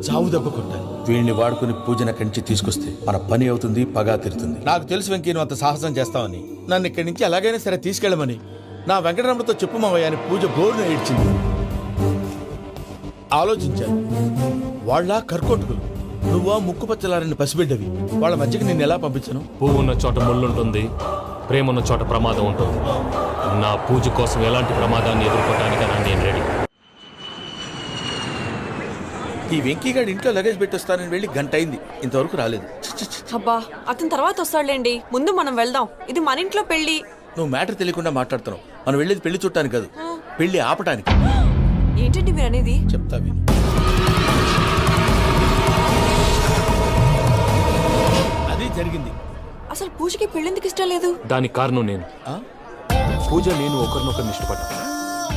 చావు దెబ్బ కొట్టాలి. వీడిని వాడుకుని పూజన కంచి తీసుకొస్తే మన పని అవుతుంది, పగా తీరుతుంది. నాకు తెలుసు వెంకీ, నువ్వు అంత సాహసం చేస్తావని. నన్ను ఇక్కడి నుంచి ఎలాగైనా సరే తీసుకెళ్ళమని నా వెంకటరమణతో చెప్పు మావయ్య అని పూజ బోరున ఏడ్చింది. ఆలోచించాను. వాళ్ళ కర్కోటకులు, నువ్వా ముక్కుపచ్చలారని పసిబిడ్డవి. వాళ్ళ మధ్యకి నేను ఎలా పంపించను? పువ్వు ఉన్న చోట ముళ్ళుంటుంది, ప్రేమ ఉన్న చోట ప్రమాదం ఉంటుంది. నా పూజ కోసం ఎలాంటి ప్రమాదాన్ని ఎదుర్కోవడానికైనా నేను రెడీ. ఈ వెంకీగాడి ఇంట్లో లగేజ్ పెట్టొస్తానని వెళ్ళి గంట అయింది, ఇంతవరకు రాలేదు. అబ్బా, అతని తర్వాత వస్తాడులేండి, ముందు మనం వెళ్దాం. ఇది మన ఇంట్లో పెళ్లి. నువ్వు మ్యాటర్ తెలియకుండా మాట్లాడుతున్నావు. మనం వెళ్ళేది పెళ్లి చుట్టానికి కాదు, పెళ్లి ఆపటానికి. ఏంటండి మీరు అనేది? చెప్తా విను. అది జరిగింది. అసలు పూజకి పెళ్ళెందుకు ఇష్టం లేదు? దానికి కారణం నేను. పూజ నేను ఒకరినొకరిని ఇష్టపడ్డా.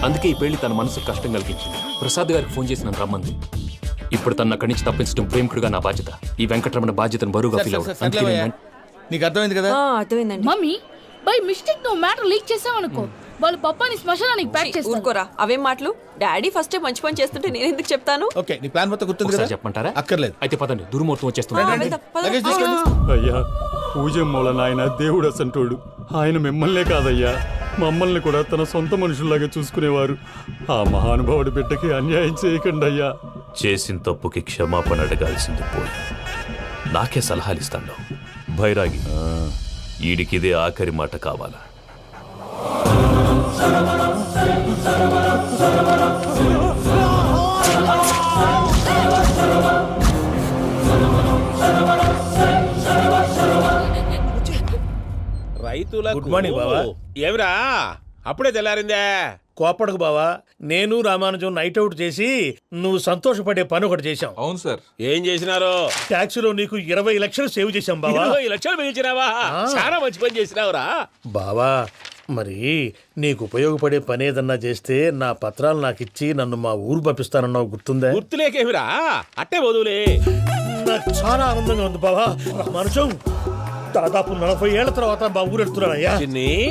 అందుకే ఈ పెళ్లి తన మనసుకు కష్టం కలిగించింది. ప్రసాద్ గారికి ఫోన్ చేసి నన్ను రమ్మంది. ఇప్పుడు తన అక్కడి నుంచి తప్పించడం ప్రేమికుడుగా నా బాధ్యత. ఈ వెంకటరమణ బాధ్యతను బరువుగా ఫీల్ అవ్వడం. నీకు అర్థమైంది కదా? అర్థమైందండి. మమ్మీ, బై మిస్టేక్ నువ్వు మ్యాటర్ లీక్ చేసావనుకో, వాళ్ళు పప్పాని శ్మశానానికి ప్యాక్ చేస్తారు. ఊరుకోరా, అవేం మాటలు. డాడీ ఫస్ట్ మంచి పని చేస్తుంటే నేను ఎందుకు చెప్తాను? ఓకే, నీ ప్లాన్ మొత్తం గుర్తుంది కదా? చెప్పమంటారా? అక్కర్లేదు. అయితే పదండి, దుర్ముహూర్తం వచ్చేస్తుంది. లగేజ్ తీసుకెళ్ళి. అయ్యా, పూజ మూలన ఆయన దేవుడు అసంటోడు. ఆయన మిమ్మల్నే కాదయ్యా, మమ్మల్ని కూడా తన సొంత మనుషుల్లాగా చూసుకునేవారు. ఆ మహానుభావుడి బిడ్డకి అన్యాయం చేయకండి అయ్యా. చేసిన తప్పుకి క్షమాపణ అడగాల్సింది పోయి నాకే సలహాలు ఇస్తాను. భైరాగి, ఈడికిదే ఆఖరి మాట కావాలా? రైతుల గుడ్ మార్నింగ్ బావా. ఏమిరా అప్పుడే తెల్లారిందే? కోపడకు బావా, నేను రామానుజం నైట్ అవుట్ చేసి నువ్వు సంతోషపడే పని ఒకటి చేశాం. అవును సార్. ఏం చేసినారు? ట్యాక్సీలో నీకు 20 లక్షలు సేవ్ చేశాం బావా. 20 లక్షలు మిగిల్చినావా? చాలా మంచి పని చేసినావురా బావా. మరి నీకు ఉపయోగపడే పని ఏదన్నా చేస్తే నా పత్రాలు నాకు ఇచ్చి నన్ను మా ఊరు పంపిస్తానన్నావు, గుర్తుందా? గుర్తులేకేమిరా, అట్టే వదులే. నాకు చాలా ఆనందంగా ఉంది బావా. రామానుజం దాదాపు 40 ఏళ్ల తర్వాత మా ఊరు ఎడుతున్నానయ్యా.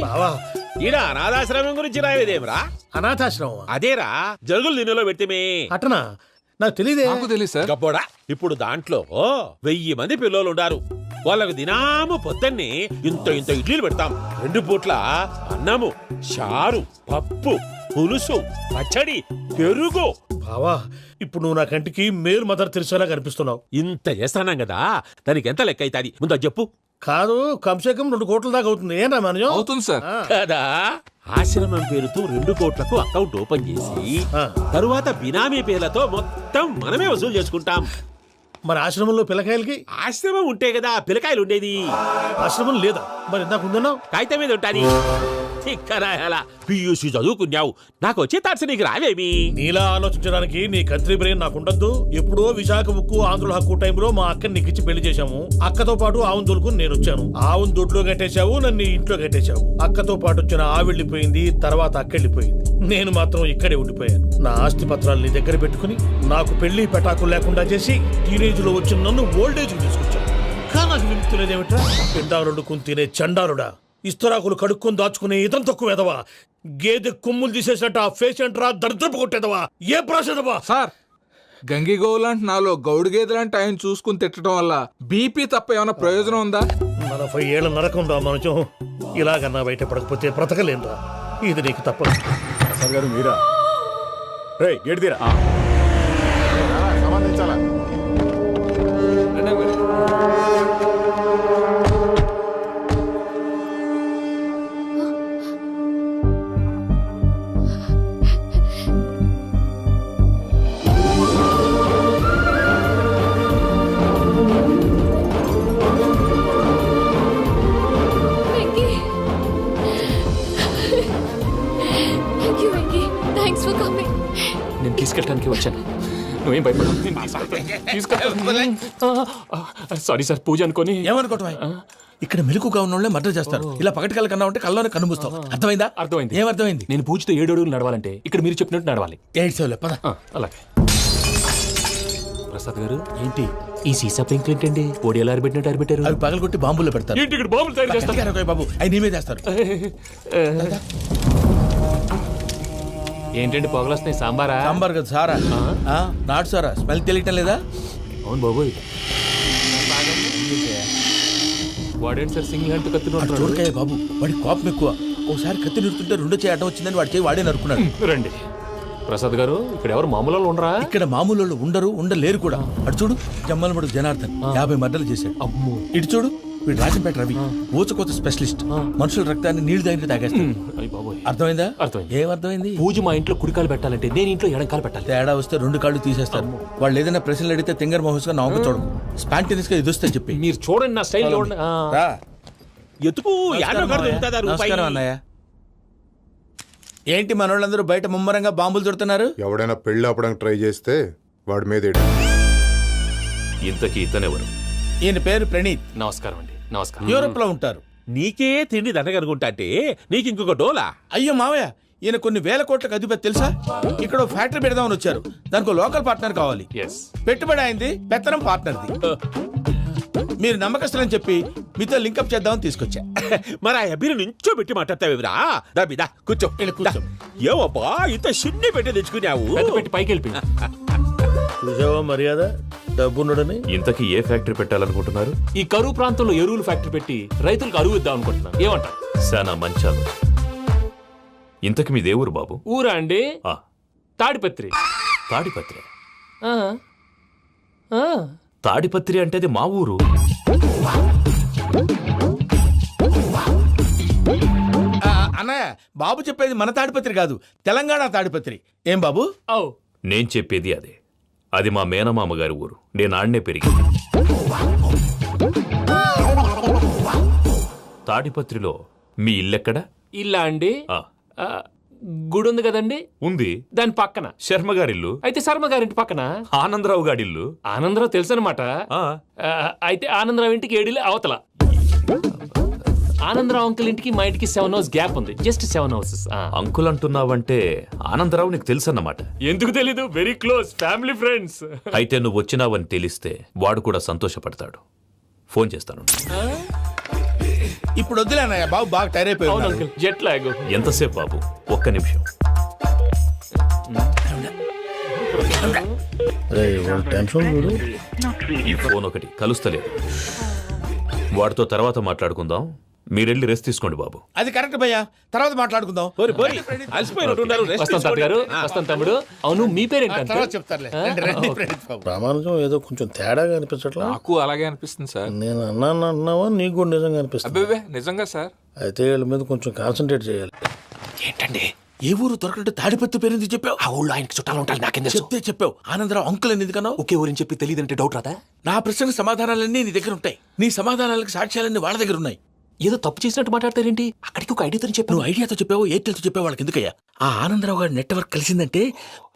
బావా, ఈడ అనాథాశ్రమం గురించి రాయలేదేమిరా? అనాథాశ్రమం అదేరా, జరుగులు దీనిలో పెట్టిమే. అటనా? నాకు తెలియదే. నాకు తెలియదు సార్. గబ్బోడా, ఇప్పుడు దాంట్లో 1000 మంది పిల్లలు ఉండారు. వాళ్ళకు దినాము పొద్దున్నే ఇంత ఇడ్లీలు పెడతాం. 2 పూట్ల అన్నము, చారు, పప్పు, పులుసు, పచ్చడి, పెరుగు. బావా, ఇప్పుడు నువ్వు నా కంటికి మేలు మదర్ తెరిసేలా కనిపిస్తున్నావు. ఇంత చేస్తానం కదా, దానికి ఎంత లెక్క అవుతుంది ముందు చెప్పు. కాదు కంసే కం 2 కోట్ల దాకా అవుతుంది ఏం రామానుజం అవుతుంది సార్. కదా ఆశ్రమం పేరుతో 2 కోట్లకు అకౌంట్ ఓపెన్ చేసి తరువాత బినామీ పేర్లతో మొత్తం మనమే వసూలు చేసుకుంటాం. మరి ఆశ్రమంలో పిల్లకాయలకి ఆశ్రమం ఉంటే కదా పిల్లకాయలు ఉండేది. ఆశ్రమం లేదా మరి ఇందాక ఉందన్నావు. కాగితం మీద ఉంటాది. చిక్కరాయాలా పియూసీ చదువుకున్నావు, నాకు వచ్చే తాట్స్ నీకు రావేమి? నీలా ఆలోచించడానికి నీ కత్రి బ్రెయిన్ నాకు ఉండద్దు. ఎప్పుడో విశాఖ ఉక్కు ఆంధ్రుల హక్కు టైంలో మా అక్కని నీకిచ్చి పెళ్లి చేశాము. అక్కతో పాటు ఆవును దొడుకుని నేను వచ్చాను. ఆవును దొడ్లో కట్టేశావు, నన్ను ఇంట్లో కట్టేశావు. అక్కతో పాటు వచ్చిన ఆవిళ్ళిపోయింది, తర్వాత అక్కెళ్ళిపోయింది. నేను మాత్రం ఇక్కడే ఉండిపోయాను. నా ఆస్తి పత్రాలు నీ దగ్గర పెట్టుకుని నాకు పెళ్లి పెటాకులు లేకుండా చేసి టీనేజ్ లో వచ్చిన నన్ను ఓల్డేజ్ తీసుకొచ్చాను. కానీ నాకు విముక్తి లేదేమిట్రా? పిండారుడుకుని తినే చండారుడా, ఇస్తరాకులు కడుక్కొని దాచుకునే ఇతం తక్కువ ఎదవా, గేదె కొమ్ములు తీసేసినట్టు ఆ పేషెంట్ రా దరిద్రపు కొట్టేదవా, ఏ ప్రాసెదవా? సార్ గంగిగోవులాంటి నాలో గౌడు గేదెలాంటి ఆయన చూసుకుని తిట్టడం వల్ల బీపీ తప్ప ఏమైనా ప్రయోజనం ఉందా? 40 ఏళ్ల నరకం రా మనుషం. ఇలాగన్నా బయటపడకపోతే బ్రతకలేనురా. ఇది నీకు తప్పదు. సార్ గారు మీరా? రే గేట్ తీరా. సంబంధించాలా? Venky, thank you Venky, thanks for coming. నేను తీసుకెళ్ళడానికి వచ్చాను, నువ్వేం భయపడవు. సారీ సార్, పూజ అనుకొని. ఏమనుకోవటం? ఇక్కడ మెలకుగా ఉన్న వాళ్ళే మర్డర్ చేస్తారు. ఇలా పగటి కళ్ళ కన్నా ఉంటే కళ్ళలోనే కనుమూస్తావు. అర్థమైందా? అర్థమైంది. ఏమర్థమైంది? నేను పూజతో 7 అడుగులు నడవాలంటే ఇక్కడ మీరు చెప్పినట్టు నడవాలి. 8 పద. అలాగే. ప్రసాద్ గారు ఏంటి ఈ సీసా పెంకులు ఏంటండి? పొడి ఎలా అరబెట్టినట్టు అరబెట్టారు? అవి పగలగొట్టి బాంబుల్లో పెడతారు. ఏంటి ఇక్కడ బాంబులు తయారు చేస్తారు? గట్టిగా అరవై బాబు, అవి నీవే చేస్తారు. ఏంటండి పొగలొస్తున్నాయి? సాంబారా? సాంబార్ కదా సారా. నాటు సారా. స్మెల్ తెలియటం లేదా? అవును బాబోయ్. వాడేంటి సార్ సింగిల్ హ్యాండ్ కత్తిని చూడకాయ బాబు, వాడి కోపం ఎక్కువ. ఒకసారి కత్తి నిరుతుంటే 2 చేయి అడ్డం వచ్చిందని వాడి చేయి వాడే నరుకున్నాడు. రండి ప్రసాద్ గారు, ఇక్కడ ఎవరు మామూలు వాళ్ళు ఉండరా? ఇక్కడ మామూలు వాళ్ళు ఉండరు, ఉండలేరు కూడా. అటు చూడు, జమ్మలమడు జనార్దన్ 50 మర్డర్లు చేశాడు. అమ్మో. ఇటు చూడు, వీడు రాజంపేట రవి ఊచకోత స్పెషలిస్ట్. మనుషుల రక్తాన్ని నీళ్లు దగ్గర తాగేస్తాడు. అర్థమైందా? అర్థమైంది. ఏమర్థమైంది? పూజ మా ఇంట్లో కుడికాలు పెట్టాలంటే నేను ఇంట్లో ఎడంకాలు పెట్టాలి. తేడా వస్తే 2 కాళ్ళు తీసేస్తారు. వాళ్ళు ఏదైనా ప్రశ్నలు అడిగితే తింగర్ మహోస్ గా నవ్వు చూడకు. స్పాంటినియస్ గా ఎదుస్తే చెప్పి. మీరు చూడండి నా స్టైల్. ఎతుకు నమస్కారం అన్నయ్య. ఏంటి మనోళ్ళందరూ బయట ముమ్మరంగా బాంబులు దొరుకుతున్నారు? ఎవడైనా పెళ్లి ఆపడానికి ట్రై చేస్తే వాడి మీద ఇంతకీ ఇతనెవరు? ఈయన పేరు ప్రణీత్. నమస్కారం అండి. నమస్కారం. యూరోప్ లో ఉంటారు. నీకే తిండి దండగనుకుంటా అంటే నీకు ఇంకొక డోలా? అయ్యో మావయ్య, ఈయన కొన్ని వేల కోట్లకు అధిపతి తెలుసా? ఇక్కడ ఫ్యాక్టరీ పెడదామని వచ్చారు. దానికి లోకల్ పార్ట్నర్ కావాలి. పెట్టుబడి అయింది, పెత్తనం పార్ట్నర్ది. మీరు నమ్మకస్తులని చెప్పి మీతో లింకప్ చేద్దామని తీసుకొచ్చా. మరి ఆ అబ్బిని నుంచో పెట్టి మాట్లాడతావురా? దాబిదా కూర్చో. ఏవబ్బా ఇంత చిన్ని పెట్టి తెచ్చుకున్నావు? పెట్టి పైకి వెళ్ళిపోయి చూసావా మర్యాద, డబ్బున్నడని. ఇంతకీ ఏ ఫ్యాక్టరీ పెట్టాలనుకుంటున్నారు? ఈ కరువు ప్రాంతంలో ఎరువులు ఫ్యాక్టరీ పెట్టి రైతులకు అరువు ఇద్దాం అనుకుంటున్నాను. ఏమంటారు? శానా మంచాలు. ఇంతకి మీ దేవురు బాబు? ఊరా అండి? తాడిపత్రి. తాడిపత్రి? తాడిపత్రి అంటే అది మా ఊరు. అన్నయ్య, బాబు చెప్పేది మన తాడిపత్రి కాదు, తెలంగాణ తాడిపత్రి. ఏం బాబు? నేను చెప్పేది అదే. అది మా మేనమామ గారి ఊరు. నేను ఆడనే పెరిగింది. తాడిపత్రిలో మీ ఇల్లెక్కడ? ఇల్లా అండి? గుడి ఉంది కదండి? ఉంది. దాని పక్కన శర్మ గారిల్లు. అయితే శర్మ గారింటి పక్కన ఆనందరావు గారిల్లు. ఆనందరావు తెలుసు అనమాట. అయితే ఆనందరావు ఇంటికి 7 ఇళ్ళు అవతల. ఆనందరావు అంకుల్ ఇంటికి మా ఇంటికి 7 హౌస్ గ్యాప్ ఉంది. Just 7 houses. అంకుల్ అంటున్నావంటే ఆనందరావు నీకు తెలుసు అన్నమాట. ఎందుకు తెలీదు? Very close family friends. అయితే నువ్వు వచ్చినావని తెలిస్తే వాడు కూడా సంతోషపడతాడు. ఫోన్ చేస్తాను. ఇప్పుడు వద్దులే అన్నయ్య, బాబు బాగా టైర్ అయిపోయాడు. Jet lag. ఎంతసేపు బాబు? ఒక్క నిమిషం. ఈ ఫోన్ ఒకటి కలుస్తలేదు. వాడితో తర్వాత మాట్లాడుకుందాం. మీరెళ్ళి రెస్ట్ తీసుకోండి బాబు. అది కరెక్ట్ భయ్యా, తర్వాత మాట్లాడుకుందాం. అలసిపోయినట్టున్నారు. వస్తాం తాత గారు, వస్తాం తమ్ముడు. అవును మీ పేరేంటి అంకుల్? తర్వాత చెప్తారులే. రండి, రండి, ప్రణీత్ బాబు. ప్రామాణికం ఏదో కొంచెం తేడాగా అనిపించట్లా. నాకు అలాగే అనిపిస్తుంది సార్. నేను అన్నావా నీకు కూడా నిజంగా అనిపిస్తుంది? అబ్బే నిజంగా సార్. అయితే వీళ్ళ మీద కొంచెం కాన్సన్ట్రేట్ చేయాలి. ఏంటండి ఏ ఊరు దొరకట్టు తాడిపత్రి పేరు ఎందుకు చెప్పావు? ఆ ఊళ్ళో ఆయనకి చుట్టాలు ఉంటారు, నాకేం తెలుసు? చెప్తే చెప్పావు. ఆనందరావు అంకుల్ అని ఎందుకన్నావు? ఒకే ఊరిని చెప్పి తెలియదంటే డౌట్ రాదా? నా ప్రశ్నకు సమాధానాలన్నీ నీ దగ్గర ఉంటాయి. నీ సమాధానాలకు సాక్ష్యాలన్నీ వాళ్ళ దగ్గర ఉన్నాయి. ఏదో తప్పు చేసినట్టు మాట్లాడతారేంటి? అక్కడికి ఒక ఐడియాతో చెప్పాను. నువ్వు ఐడియాతో చెప్పావు, ఎయిర్టెల్తో చెప్పావు, వాళ్ళకి ఎందుకయ్యా? ఆ ఆనందరావు గారి నెట్వర్క్ కలిసిందంటే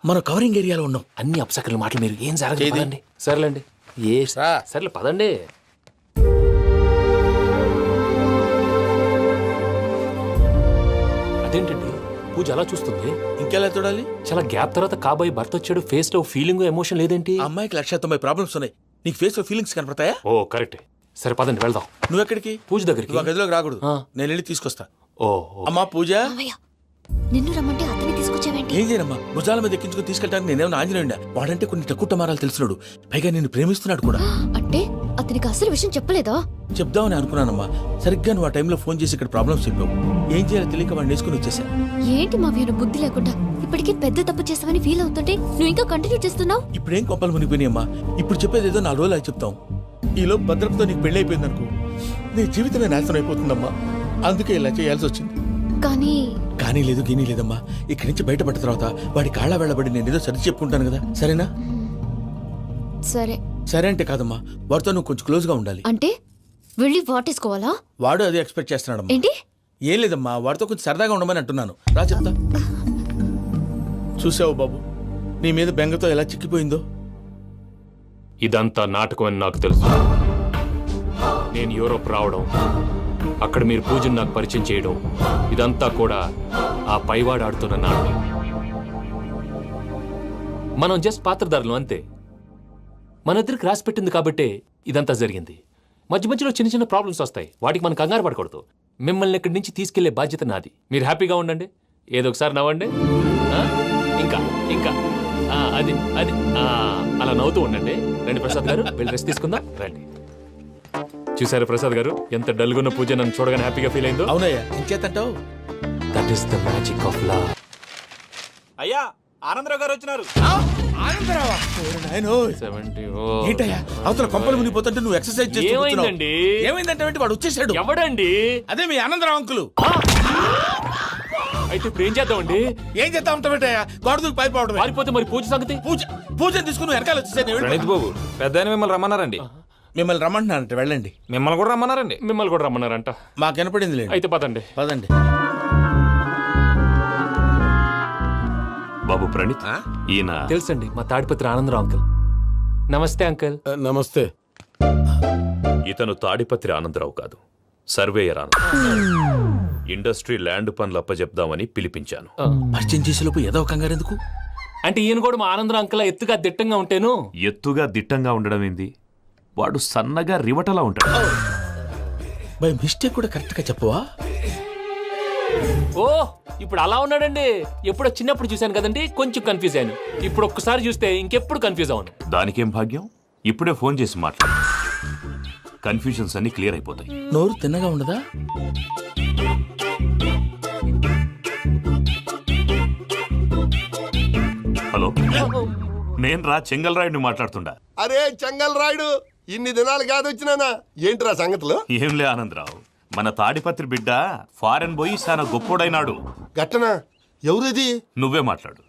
మనం కవరింగ్ ఏరియాలో ఉన్నాం. అన్ని అప్సకర్ల మాటలు మీరు ఏం జరగదండి. సర్లేండి, ఏ సర్లే పదండి. అదేంటండి పూజ అలా చూస్తుంది? ఇంకెలా చూడాలి? చాలా గ్యాప్ తర్వాత కాబోయే భర్త వచ్చాడు, ఫేస్ లో ఫీలింగ్ ఎమోషన్ లేదేంటి? ఆ అమ్మాయికి 190 ప్రాబ్లమ్స్ ఉన్నాయి. నీకు ఫేస్ లో ఫీలింగ్స్ కనపడతాయా? ఓ కరెక్ట్. సరే పదండి వెళ్దాం. నువ్వు ఎక్కడికి? పూజ దగ్గరికి. నువ్వు ఆ గదిలోకి రాకూడదు, నేను వెళ్ళి తీసుకొస్తా. ఓ అమ్మా పూజ, మావయ్య, నిన్ను రమ్మంటే అతన్ని తీసుకొచ్చావేంటి? ఏం చేయనమ్మా, భుజాల మీద ఎక్కించుకుని తీసుకెళ్ళడానికి నేనేమన్నా ఆంజనేయుడా? వాడంటే కొన్ని తక్కువ టమారాలు తెలిసినాడు, పైగా నేను ప్రేమిస్తున్నాడు కూడా. అంటే అతనికి అసలు విషయం చెప్పలేదా? చెప్దామని అనుకున్నానమ్మా, సరిగ్గా నువ్వు ఆ టైంలో ఫోన్ చేసి ఇక్కడ ప్రాబ్లమ్స్ చెప్పావు. ఏం చేయాలో తెలియక వాడిని వేసుకుని వచ్చేసా. ఏంటి మావయ్య బుద్ధి లేకుండా? ఇప్పటికీ పెద్ద తప్పు చేస్తావని ఫీల్ అవుతుంటే నువ్వు ఇంకా కంటిన్యూ చేస్తున్నావు. ఇప్పుడేం కొప్పలు మునిగిపోయినాయమ్మా. ఇప్పుడు చెప్పేది ఏదో 4 రోజులు అది చెప్తాం. ఈలో భద్రతతో నీకు పెళ్లి అయిపోయింది అనుకో, నీ జీవితమే నాశనం అయిపోతుందమ్మా. అందుకే ఇలా చేయాల్సి వచ్చింది. కానీ లేదు, గీనీ లేదమ్మా. ఇక్కడి నుంచి బయటపడ్డ తర్వాత వాడి కాళ్ళ వెళ్ళబడి నేను ఏదో సరి చెప్పుకుంటాను కదా, సరేనా? సరే సరే అంటే కాదమ్మా, వాడితో నువ్వు కొంచెం క్లోజ్ గా ఉండాలి. అంటే వెళ్ళి వాటేసుకోవాలా? వాడు అదే ఎక్స్పెక్ట్ చేస్తున్నాడమ్మా. ఏంటి? ఏం లేదమ్మా, వాడితో కొంచెం సరదాగా ఉండమని అంటున్నాను. రా చెప్తా. చూసావు బాబు, నీ మీద బెంగతో ఎలా చిక్కిపోయిందో. ఇదంతా నాటకం అని నాకు తెలుసు. నేను యూరోప్ రావడం, అక్కడ మీరు పూజను నాకు పరిచయం చేయడం, ఇదంతా కూడా ఆ పైవాడు ఆడుతున్న నాటకం. మనం జస్ట్ పాత్రధారులు అంతే. మన ఇద్దరికి రాసి పెట్టింది కాబట్టే ఇదంతా జరిగింది. మధ్య మధ్యలో చిన్న చిన్న ప్రాబ్లమ్స్ వస్తాయి, వాటికి మనం కంగారు పడకూడదు. మిమ్మల్ని ఇక్కడి నుంచి తీసుకెళ్లే బాధ్యత నాది. మీరు హ్యాపీగా ఉండండి, ఏదో ఒకసారి నవ్వండి. ఇంకా ఇంకా అది అది అలా నవ్వుతూ ఉండండి. రండి ప్రసాద్ గారు, వెళ్ళి రెస్ట్ తీసుకుందాం. రండి. చూసారు ప్రసాద్ గారు, ఎంత డల్గున్న పూజ నన్ను చూడగానే హ్యాపీగా ఫీల్ అయిందో? అవునయ్యా, ఇంకేతంటావు? That is the magic of love. అయ్యా ఆనందరావు గారు వచ్చినారు. ఏంటయ్యా అవతల కొంపలు మునిగిపోతుంటే నువ్వు ఎక్సర్సైజ్ చేస్తూ ఏమైందండి? ఏమైందంటే వాడు వచ్చేసాడు. ఎవడండి? అదే మీ ఆనందరావు అంకులు. అయితే ఇప్పుడు ఏం చేద్దామండి? ఏం చేద్దాం ఉంటావేటయ్యా, గొడవకు పైపోవడం. పారిపోతే మరి పూజ సంగతి? పూజ తీసుకుని వెనకాల వచ్చేసాను. బాబు పెద్ద మిమ్మల్ని రమ్మన్నారండి. మిమ్మల్ని రమ్మంటున్నారంట, వెళ్ళండి. మిమ్మల్ని కూడా రమ్మన్నారండి. మిమ్మల్ని కూడా రమ్మన్నారంట. మాకు వినపడింది లేదు. అయితే పదండి. పదండి. బాబు ప్రణీత్, ఈయన తెలుసండి, మా తాడిపత్రి ఆనందరావు అంకుల్. నమస్తే అంకుల్. నమస్తే. ఇతను తాడిపత్రి ఆనందరావు కాదు, సర్వేయర్ ఆనందరావు. ఇండస్ట్రీ ల్యాండ్ పనులు అప్పచెప్దామని పిలిపించాను. పరిచయం చేసేలోపు ఏదో కంగారు ఎందుకు? అంటే ఈయన కూడా మా ఆనందరావు అంకుల్ ఎత్తుగా దిట్టంగా ఉంటాను. ఎత్తుగా దిట్టంగా ఉండడం ఏంది, వాడు సన్నగా రివటలా ఉంటాడు. బై మిస్టేక్ కూడా కరెక్ట్ గా చెప్పవా? ఓ ఇప్పుడు అలా ఉన్నాడండి. ఎప్పుడో చిన్నప్పుడు చూశాను కదండి, కొంచెం కన్ఫ్యూజ్ అయ్యాను. ఇప్పుడు ఒక్కసారి చూస్తే ఇంకెప్పుడు కన్ఫ్యూజ్ అవ్వను. దానికేం భాగ్యం, ఇప్పుడే ఫోన్ చేసి మాట్లాడు, కన్ఫ్యూజన్స్ అన్ని క్లియర్ అయిపోతాయి. నోరు తిన్నగా ఉండదా? హలో, నేను రా చెంగల్ రాయుడిని మాట్లాడుతుండా. అరే చెంగల్ రాయుడు, ఇన్ని దినాలు కాదు వచ్చినానా? ఏంట్రా సంగతులు? ఏంలే ఆనందరావు, మన తాడిపత్రి బిడ్డ ఫారెన్ పోయి చాలా గొప్పోడైనాడు. గట్టనా? ఎవరిది? నువ్వే మాట్లాడు.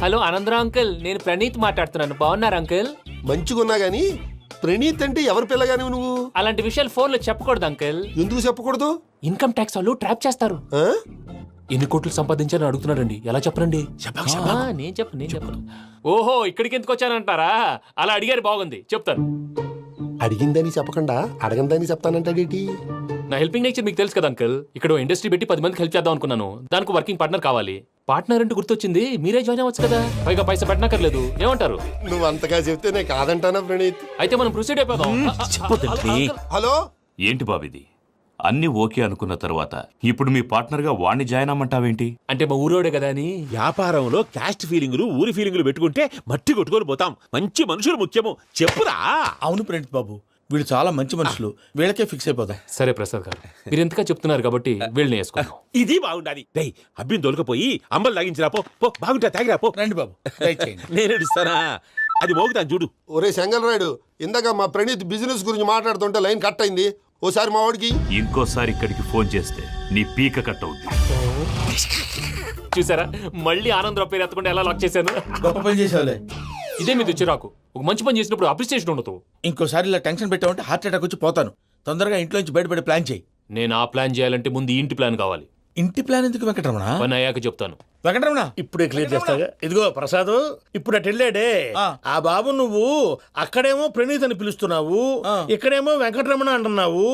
హలో ఆనందరావు అంకుల్, నేను ప్రణీత్ మాట్లాడుతున్నాను. బాగున్నారు అంకుల్? మంచిగున్నా గాని ప్రణీత్ అంటే ఎవరి పిల్లగాని నువ్వు? అలాంటి విషయాలు ఫోన్ లో చెప్పకూడదు అంకుల్. ఎందుకు చెప్పకూడదు? ఇన్కమ్ ట్యాక్స్ వాళ్ళు ట్రాప్ చేస్తారు. ఎన్ని కోట్లు సంపాదించాలని అడుగుతున్నారండి, ఎలా చెప్పరండి? నేను చెప్పను. ఓహో, ఇక్కడికి ఎందుకు వచ్చానంటారా? అలా అడిగారు, బాగుంది, చెప్తాను. అడిగిందని చెప్పకుండా అడగందని చెప్తానంటాడేటి? నా హెల్పింగ్ నేచర్ మీకు తెలుసు కదా అంకుల్. ఇక్కడ ఇండస్ట్రీ పెట్టి 10 మందికి హెల్ప్ చేద్దాం అనుకున్నాను. దానికి వర్కింగ్ పార్ట్నర్ కావాలి. పార్ట్నర్ అంటే గుర్తొచ్చింది, మీరే జాయిన్ అవ్వచ్చు కదా, పైగా పైసా పెట్టనక్కర్లేదు. ఏమంటారు? నువ్వు అంతగా చెప్తేనే కాదంటానా ప్రణీత్? అయితే మనం ప్రొసీడ్ అయిపోదాం. హలో, ఏంటి బాబిది? అన్ని ఓకే అనుకున్న తర్వాత ఇప్పుడు మీ పార్ట్నర్ గా వాణ్ణి జాయిన్ అమ్మంటావేంటి? అంటే మా ఊరోడే కదా అని. వ్యాపారంలో క్యాస్ట్ ఫీలింగులు, ఊరి ఫీలింగులు పెట్టుకుంటే మట్టి కొట్టుకొని పోతాం. మంచి మనుషులు ముఖ్యము, చెప్పురా. అవును ప్రణీత్ బాబు, వీళ్ళు చాలా మంచి మనుషులు, వీళ్ళకే ఫిక్స్ అయిపోదాం. సరే ప్రసాద్ గారు, మీరు ఎంతగా చెప్తున్నారు కాబట్టి వీళ్ళని వేసుకుందాం. ఇది బాగుండాలి. డై అబ్బిని దొలకపోయి అంబలు తాగించిరా పో. పో బాగుంటా తాగిరా పో. రండి బాబు, దయచేయండి. నేను ఇస్తానా, అది మోగుతాను చూడు. ఒరే సెంగల్ రాయుడు, ఇందాక మా ప్రణీత్ బిజినెస్ గురించి మాట్లాడుతుంటే లైన్ కట్ అయింది. ఓసారి మా వాడికి ఇంకోసారి ఇక్కడికి ఫోన్ చేస్తే నీ పీక కట్ అవుద్ది. చూసారా, మళ్ళీ ఆనందరావు పేరు ఎత్తకుండా ఎలా లాక్ చేశాను. గొప్ప పని చేసేవాళ్ళే. ఇదే మీద చిరాకు. ఒక మంచి పని చేసినప్పుడు అప్రిసియేషన్ ఉండదు. ఇంకోసారి ఇలా టెన్షన్ పెట్టామంటే హార్ట్ అటాక్ వచ్చి పోతాను. తొందరగా ఇంట్లో నుంచి బయటపడే ప్లాన్ చేయి. నేను ఆ ప్లాన్ చేయాలంటే ముందు ఈ ఇంటి ప్లాన్ కావాలి. ఇంటి ప్లాన్ ఎందుకు వెంకటరమణ? పని అయ్యాక చెప్తాను. వెంకటరమణ ఇప్పుడే క్లియర్ చేస్తాగా. ఇదిగో ప్రసాద్, ఇప్పుడు అటు వెళ్ళాడే ఆ బాబు, నువ్వు అక్కడేమో ప్రణీత్ అని పిలుస్తున్నావు, ఇక్కడేమో వెంకటరమణ అంటున్నావు.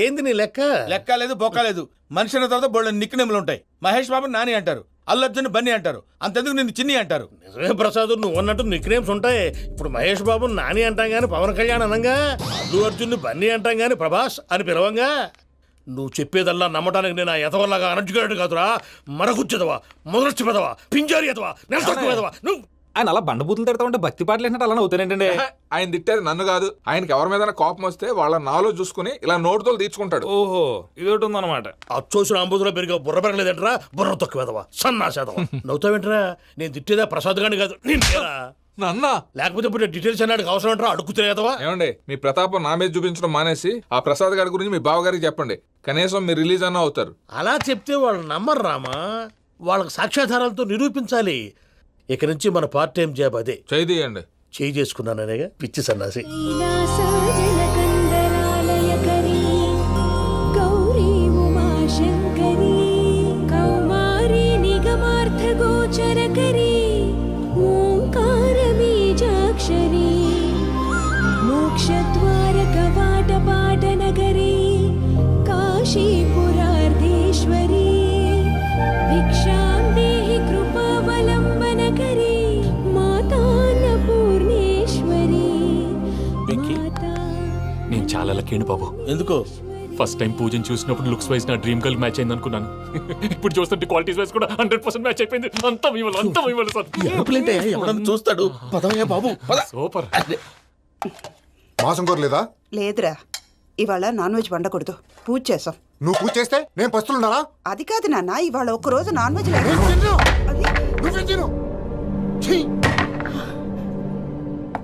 ఏంది నీ లెక్క? లెక్క లేదు, బొక్క లేదు. మనిషి అన్న తర్వాత బోళ్ళ నిక్నెములు ఉంటాయి. మహేష్ బాబు నాని అంటారు, అల్లు అర్జున్ బన్నీ అంటారు, అంతెందుకు నిన్ను చిన్ని అంటారు. నిజమే ప్రసాద్, నువ్వు అన్నట్టు నిక్ నేమ్స్ ఉంటాయి. ఇప్పుడు మహేష్ బాబు నాని అంటాం గాని పవన్ కళ్యాణ్ అనంగా, అల్లు అర్జున్ బన్నీ అంటాం గాని ప్రభాస్ అని పిలవంగా. నువ్వు చెప్పేదల్లా నమ్మటానికి నేను ఆ ఎతవల్లాగా అనర్జుకేటెడ్ కాదురా. మరగుచ్చదవా, మొదలచ్చి పెదవా, పింజారి ఎదవా, నెలసొక్కు పెదవా. నువ్వు ఆయన అలా బండబూతులు తిడతా ఉంటే భక్తి పాటలు ఏంటంటే అలా అవుతానంటే. ఆయన తిట్టేది నన్ను కాదు, ఆయనకి ఎవరి మీద కోపం వస్తే వాళ్ళ నాలో చూసుకుని ఇలా నోటుతో తీర్చుకుంటాడు. ఓహో, ఇదొకటి ఉందన్నమాట. అచ్చోసిన అంబుధులో పెరిగా బుర్ర పెరగలేదంటరా, బుర్ర తొక్కువేదవా, సన్నాసేదవా. నవ్వుతావేంట్రా? నేను తిట్టేదా ప్రసాద్ గాని కాదు, నిన్నేరా. నన్నా? లేకపోతే ఇప్పుడు డీటెయిల్స్ అన్నాడు అవసరం అంటారా? అడుగుతులేదవా. ఏమండి, మీ ప్రతాపం నా మీద చూపించడం మానేసి ఆ ప్రసాద్ గారి గురించి మీ బావగారికి చెప్పండి. కనీసం మీరు రిలీజ్ అన్న అవుతారు. అలా చెప్తే వాళ్ళు నమ్మరు రామా. వాళ్ళకి సాక్ష్యాధారాలతో నిరూపించాలి. ఇక నుంచి మన పార్ట్ టైం జాబ్ అదే. చేయండి. చేయి చేసుకున్నాననేగా పిచ్చి సన్నాసి. కైలాసజలకందరాలయకరీ గౌరీ ఉమాశంకరీ కౌమారీ నిగమార్థగోచరకరీ ఓంకారబీజాక్షరీ మోక్షద్వారకవాటపాటనగరీ కాశీపురార్ధేశ్వరీ భిక్షాం దేహి కృపావలంబనకరీ మాతాన్నపూర్ణేశ్వరీ. నేను చాలా లక్కీ బాబు. ఎందుకో? ఫస్ట్ టైం పూజను చూసినప్పుడు లుక్స్ వైజ్ నా డ్రీమ్ గర్ల్ మ్యాచ్ అయింది అనుకున్నాను. ఇప్పుడు చూస్తుంటే క్వాలిటీస్ వైజ్ కూడా 100% మ్యాచ్ అయిపోయింది. అంతా మీ వల్ల సార్. ఎవడన్నా చూస్తాడు. పదవయ్యా బాబు, సూపర్. మాసం కోరలేదా? లేదురా, ఇవాళ నాన్ వెజ్ వండకూడదు, పూజ చేసాం. నువ్వు పూజ చేస్తే నేను పస్తులున్నానా? అది కాదు నాన్న, ఇవాళ ఒక్క రోజు నాన్ వెజ్ లేదు.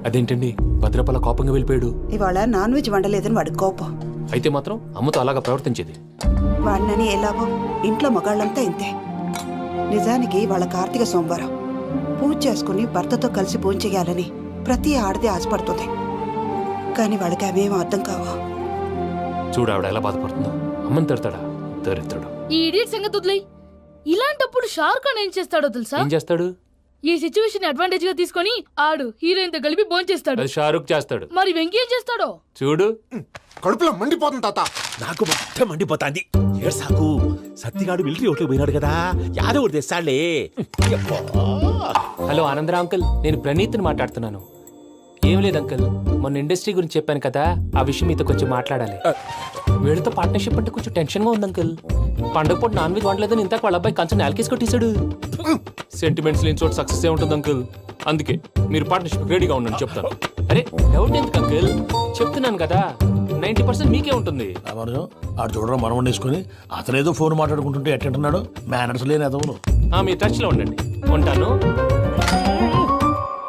అదేంటండి భద్రపల కోపంగా వెళ్ళిపోయాడు? ఇవాళ నాన్ వెజ్ వండలేదని వాడి కోపం. అయితే మాత్రం అమ్మతో అలాగా ప్రవర్తించేది. వాడినని ఎలాగో ఇంట్లో మగాళ్ళంతా ఇంతే. నిజానికి వాళ్ళ కార్తీక సోమవారం పూజ చేసుకుని భర్తతో కలిసి పూజ చేయాలని ప్రతి ఆడది ఆశపడుతుంది. కానీ వాళ్ళకి అవేం అర్థం కావు. చూడు ఆవిడ ఎలా బాధపడుతుందో. అమ్మని తిడతాడా? దరిద్రుడు. ఈ ఇడియట్ సంగతి వదిలేయ్. ఇలాంటప్పుడు షారుఖ్ ఖాన్ ఏం చేస్తాడో తెలుసా? ఏం చేస్తాడు? ఈ సిచ్యువేషన్ అడ్వాంటేజ్ గా తీసుకొని ఆడు హీరోయిన్ తో కలిపి బోన్ చేస్తాడు. అది షారుఖ్ చేస్తాడు. మరి వెంకీ ఏం చేస్తాడో చూడు. కడుపులో మండిపోతుంది తాత. నాకు మొత్తం మండిపోతాంది. ఏడ్సాకు, సత్తిగాడు మిలిటరీ ఓట్లకు పోయినాడు కదా, యాదవ్ తెస్తాడులే. హలో ఆనందరా అంకుల్, నేను ప్రణీత్ని మాట్లాడుతున్నాను. ఏం లేదు అంకుల్, మొన్న ఇండస్ట్రీ గురించి చెప్పాను కదా, ఆ విషయం మీతో కొంచెం మాట్లాడాలి. వీళ్ళతో పార్ట్నర్షిప్ అంటే కొంచెం టెన్షన్ గా ఉంది అంకుల్. పండగ పూట నాన్ వెజ్ వండలేదని ఇంతకు వాళ్ళ అబ్బాయి కంచెం నేలకేసి కొట్టేశాడు. సెంటిమెంట్స్ లేని చోట సక్సెస్ ఏ ఉంటుంది అంకుల్. అందుకే మీరు పార్ట్నర్షిప్ రెడీగా ఉండండి, చెప్తాను. అరే డౌట్ ఎందుకు అంకుల్, చెప్తున్నాను కదా, 90% మీకే ఉంటుంది. ఆడు చూడడం మనం వండేసుకుని అతనేదో ఫోన్ మాట్లాడుకుంటుంటే ఎట్టంటున్నాడు. మేనర్స్ లేని అదవును. మీ టచ్ లో ఉండండి, ఉంటాను.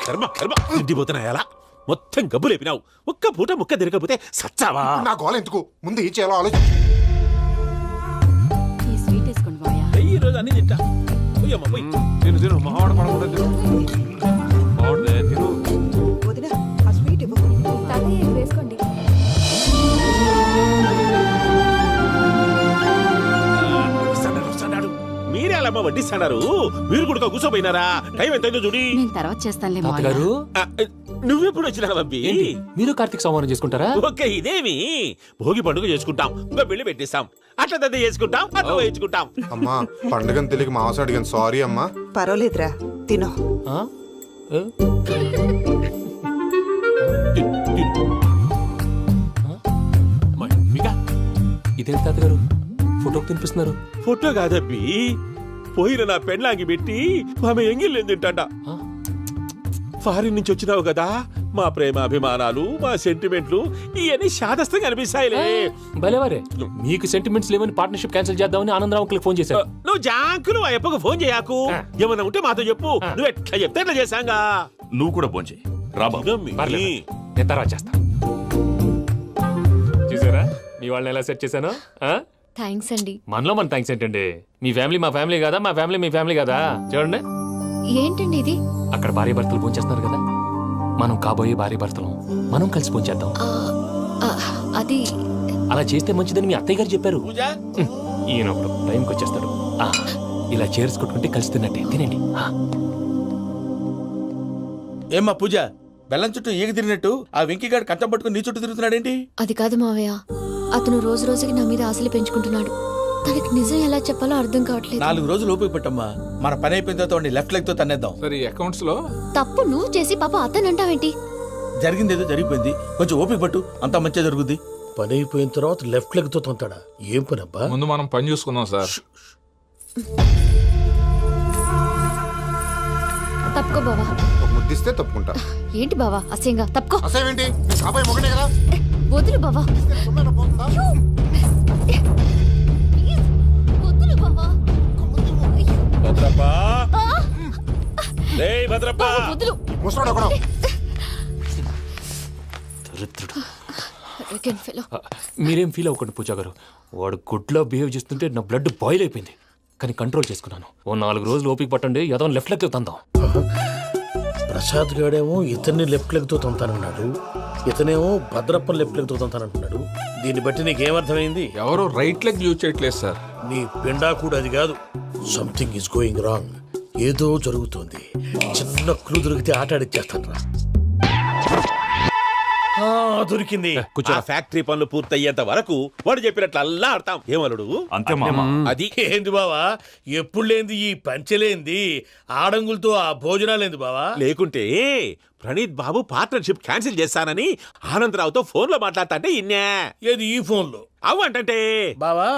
కర్మ కర్మ, తిండిపోతున్నా ఎలా మొత్తం గబ్బు లేపినావు. ఒక్క పూట ముక్క తిరగకపోతే సచ్చావా? నా గోల ఎందుకు, ముందు ఏం చేయాలో ఆలోచించు. ఈ స్వీట్ వేసుకోండి బాయా. ఈ రోజు అన్ని తింటా. పోయమ్మ పోయి. తిను తిను, మావాడు పడకుండా తిను. మావాడిదే తిను. వదినా, ఆ స్వీట్ ఇవ్వు. తాతయ్య వేసుకోండి. వస్తున్నాడు. మీరే అలా వడ్డిస్తాడారు. మీరు కూడా కూర్చోపోయినారా? టైం ఎంతైందో చూడి. నేను తర్వాత చేస్తానులే తాతగారు. నువ్వెప్పుడు వచ్చినా బంబి? మీరు కార్తీక సంహారం చేసుకుంటారా? ఓకే, ఇదేమి భోగి పండుగ చేసుకుంటాం, ఇంకా పెళ్లి పెట్టేస్తాం, అట్లా దద్ద చేసుకుంటాం, అట్లా వేయించుకుంటాం. అమ్మా పండుగని తెలియక మాంసం అడిగాను, సారీ అమ్మా. పర్వాలేదురా, తినో. ఇదేంటి తాతగారు ఫోటోకి తినిపిస్తున్నారు? ఫోటో కాదబ్బి, పోయిన నా పెళ్ళాంగి పెట్టి ఆమె ఎంగిల్లేం తింటాడ. ఫారిన్ నుంచి వచ్చినావు కదా, మా ప్రేమ అభిమానాలు, మా సెంటిమెంట్లు ఇవన్నీ శాదస్తంగా అనిపిస్తాయిలే. భలేవారే, మీకు సెంటిమెంట్స్ లేవని పార్ట్నర్షిప్ క్యాన్సిల్ చేద్దామని ఆనందరావు అంకుల్కి ఫోన్ చేశారు. నువ్వు జాంకులు ఆ అప్పకు ఫోన్ చేయకు. ఏమన్నా ఉంటే మాతో చెప్పు. నువ్వు ఎట్లా చెప్తే ఎట్లా చేశాంగా. నువ్వు కూడా ఫోన్ చేయి. పర్లేదు, నేను తర్వాత చేస్తా. చూసారా మీ వాళ్ళని ఎలా సెట్ చేశాను? థ్యాంక్స్ అండి. మనలో మన థ్యాంక్స్ ఏంటండి? మీ ఫ్యామిలీ మా ఫ్యామిలీ కదా, మా ఫ్యామిలీ మీ ఫ్యామిలీ కదా. చూడండి, ఏంటండి ఇది? అక్కడ భార్య భర్తలు పోంచేస్తున్నారు కదా, మనం కాబోయే భార్య భర్తలు మనం కలిసి పోంచేద్దాం. అది అలా చేస్తే మంచిదని మీ అత్తయ్య గారు చెప్పారు. ఈయన ఒకడు టైంకి వచ్చేస్తాడు. ఇలా చేర్స్ కొట్టుకుంటే కలిసి తిన్నట్టే. తినండి. ఏమ్మా పూజ, బెల్లం చుట్టూ ఈగ తిరిగినట్టు ఆ వెంకీగాడు కంచం పట్టుకుని నీ చుట్టూ తిరుగుతున్నాడేంటి? అది కాదు మావయ్య, అతను రోజు రోజుకి నా మీద ఆశలు పెంచుకుంటున్నాడు. తనకి నిజం ఎలా చెప్పాలో అర్థం కావట్లేదు. 4 రోజులు ఓపిక పట్టమ్మా, మన పని అయిపోయిన తర్వాత లెఫ్ట్ లెగ్ తో తన్నేద్దాం. సరే, అకౌంట్స్ లో తప్పు నువ్వు చేసి పాప అతను అంటావేంటి? జరిగింది ఏదో జరిగిపోయింది, కొంచెం ఓపిక పట్టు, అంతా మంచిగా జరుగుద్ది. పని అయిపోయిన తర్వాత లెఫ్ట్ లెగ్ తో తొంతాడా? ఏం పని అబ్బా? ముందు మనం పని చూసుకుందాం సార్. తప్పుకో బావా. ముద్దిస్తే తప్పుకుంటా. ఏంటి బావా అసహ్యంగా? తప్పుకో. అసేమేంటి? కాబోయే మొగనే కదా. వదులు బావా. వదులు బావా. భద్రప్పా, లేయ్ భద్రప్పా. వదులు. ముసరాడు అక్కడ. మీరేం ఫీల్ అవ్వకండి పూజా గారు. వాడు గుడ్లో బిహేవ్ చేస్తుంటే నా బ్లడ్ బాయిల్ అయిపోయింది, కానీ కంట్రోల్ చేసుకున్నాను. ఓ 4 రోజులు ఓపిక పట్టండి, ఏదో లెఫ్ట్ లెగ్ తందాం. ప్రసాద్ గాడేమో ఇతన్ని లెఫ్ట్ లెగ్ తో తొంతానన్నాడు, ఇతనేమో భద్రప్పని లెఫ్ట్ లెగ్ తో తొంతానంటున్నాడు. దీన్ని బట్టి నీకేమర్థమైంది? ఎవరు రైట్ లెగ్ యూజ్ చేయట్లేదు సార్. నీ పిండా కూడా అది కాదు. Something is going wrong. ఏదో జరుగుతుంది. చిన్న క్లూ దొరికితే ఆట ఆడిచ్చేస్తాను రా. దొరికింది. కొంచెం ఫ్యాక్టరీ పనులు పూర్తయ్యేంత వరకు వాడు చెప్పినట్లు అల్లా ఆడతాం. ఏమలుడు? అంతే మామ. అది ఏంది బావా, ఎప్పుడు లేంది ఈ పంచలేంది, ఆడంగులతో ఆ భోజనాలేంది బావా? లేకుంటే ప్రణీత్ బాబు పార్ట్నర్షిప్ క్యాన్సిల్ చేస్తానని ఆనందరావుతో ఫోన్ లో మాట్లాడతాంటే ఇన్నే. ఏది ఈ ఫోన్ లో? అవ్వంటే బావా,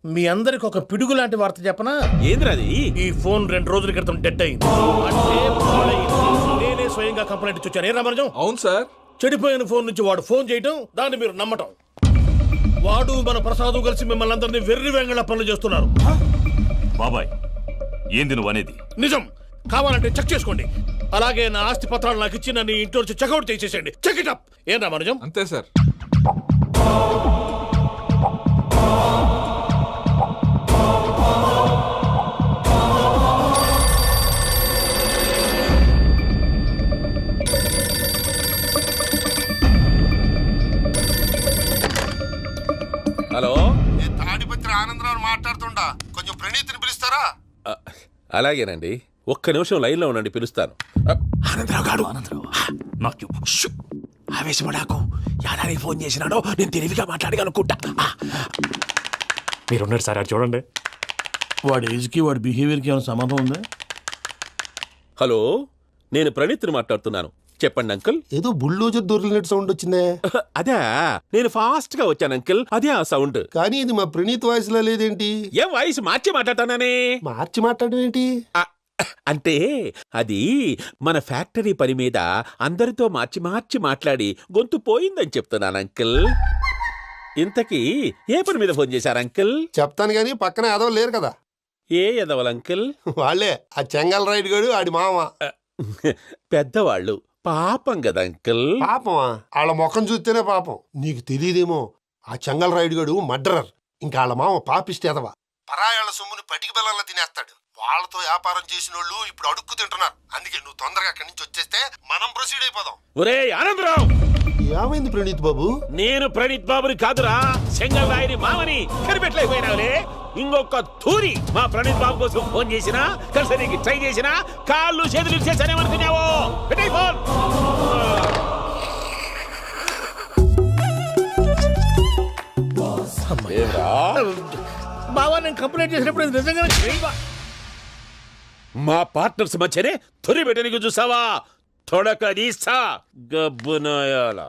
మీ అందరికి ఒక పిడుగు లాంటి వార్త చెప్పనా? ఏంద్రది? ఈ ఫోన్ 2 రోజుల క్రితం డెడ్ అయింది. అంటే పాడైంది. నేనే స్వయంగా కంప్లైంట్ ఇచ్చి వచ్చాను. ఏ రామరాజం? అవును సార్. చెడిపోయిన ఫోన్ నుంచి వాడు ఫోన్ చేయటం, దాన్ని మీరు నమ్మటం. వాడు మన ప్రసాదు కలిసి మిమ్మల్ని అందరినీ వెర్రి వెంగళ పనులు చేస్తున్నారు. బాబాయ్, ఏంది నువ్వు అనేది? నిజం. కావాలంటే చెక్ చేసుకోండి. అలాగే నా ఆస్తి పత్రాలు నాకు ఇచ్చి నన్ను ఇంట్లో నుంచి చెక్అౌట్ చేసేసండి. Check it up. ఏం రామరాజం? అంతే సార్. హలో, నేను తాడిపత్రి ఆనందరావు మాట్లాడుతుండా, కొంచెం ప్రణీతిని పిలుస్తారా? అలాగేనండి, ఒక్క నిమిషం లైన్ లో ఉండండి, పిలుస్తాను. ఆనందరావు గాడు. నాకు ఆవేశపడాకు. యాదానికి ఫోన్ చేసినాడో నేను తెలివిగా మాట్లాడగలనుకుంటా. మీరున్నారు సార్, అది చూడండి. వాడి ఏజ్కి వాడి బిహేవియర్కి ఏమైనా సంబంధం ఉందా? హలో, నేను ప్రణీత్ని మాట్లాడుతున్నాను. చెప్పండి అంకుల్. ఏదో బుల్డోజర్ దొరికినట్టు సౌండ్ వచ్చిందే. అదే, నేను ఫాస్ట్ గా వచ్చాను అంకుల్, అదే ఆ సౌండ్. కానీ ఇది మా ప్రణీత్ వాయిస్ లో లేదేంటి? ఏం వాయిస్ మార్చి మాట్లాడతానే? మార్చి మాట్లాడడం ఏంటి? అంటే అది మన ఫ్యాక్టరీ పని మీద అందరితో మార్చి మార్చి మాట్లాడి గొంతు పోయిందని చెప్తున్నాను అంకుల్. ఇంతకీ ఏ పని మీద ఫోన్ చేశారు అంకుల్? చెప్తాను గానీ పక్కన ఎదవ లేరు కదా. ఏ ఎదవలు అంకుల్? వాళ్ళే, ఆ చెంగల్ రైడ్ గడు ఆడి మామ. పెద్దవాళ్ళు, పాపం కదా అంకుల్. పాపమా? వాళ్ళ ముఖం చూస్తేనే పాపం. నీకు తెలియదేమో, ఆ చెంగల్ రైడ్ గడు మర్డరర్. ఇంకా వాళ్ళ మామ పాపిస్తేదవా. పరాయాళ్ళ సొమ్ముని పటికి బెల్లంలో తినేస్తాడు. వాళ్ళతో వ్యాపారం చేసిన వాళ్ళు ఇప్పుడు అడుక్కు తింటున్నారు. అందుకే నువ్వు తొందరగా అక్కడి నుంచి వచ్చేస్తే మనం ప్రొసీడ్ అయిపోదాం. ఒరే ఆనందరావు! ఏమైంది ప్రణీత్ బాబు? నేను ప్రణీత్ బాబుని కాదురా, సెంగల్ రాయని మామని. కనిపెట్టలేకపోయినావులే. ఇంకొక తూరి మా ప్రణీత్ బాబు కోసం ఫోన్ చేసినా, కలిసి ట్రై చేసినా కాళ్ళు చేతులు చేశానేమనుకున్నావో. పెట్టే ఫోన్. బావా, నేను కంప్లైంట్ చేసినప్పుడు నిజంగానే చేయవా? మా పార్ట్నర్స్ మధ్యనే తొలి పెట్టడానికి చూసావా? తొడక తీస్తా గబ్బునాయాల.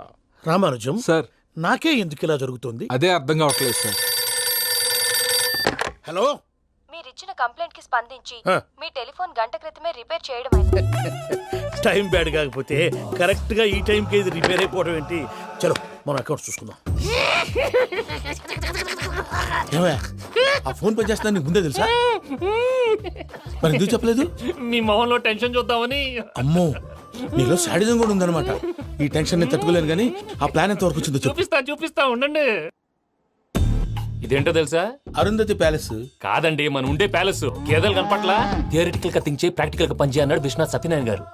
రామానుజం సార్, నాకే ఎందుకు ఇలా జరుగుతుంది? అదే అర్థం కావట్లేదు సార్. హలో, మీ మీరిచ్చిన కంప్లైంట్ కి స్పందించి ఆ. మీ టెలిఫోన్ గంట క్రితమే రిపేర్ చేయడమైంది. టైం బ్యాడ్ కాకపోతే కరెక్ట్ గా ఈ టైంకి ఇది రిపేర్ అయిపోవడం ఏంటి? చలో మన అకౌంట్ చూసుకుందాం. ఏమయ్యా, ఆ ఫోన్ పని చేస్తున్నా నీకు ముందే తెలుసా? మరి ఎందుకు చెప్పలేదు? మీ మొహంలో టెన్షన్ చూద్దామని. అమ్మో, నీలో శాడిజం కూడా ఉందన్నమాట. ఈ టెన్షన్ ని తట్టుకోలేను కానీ ఆ ప్లాన్ ఎంత వరకు వచ్చిందో చెప్పు. చూపిస్తా ఉండండి. ఇదేంటో తెలుసా? అరుంధతి ప్యాలెస్ కాదండి, మన ఉండే ప్యాలెస్. గేదెలు కనపట్లా? థియరిటికల్ గా థింక్ చేయి, ప్రాక్టికల్ గా పనిచేయి అన్నాడు విశ్వనాథ్ సత్యనారాయణ గారు.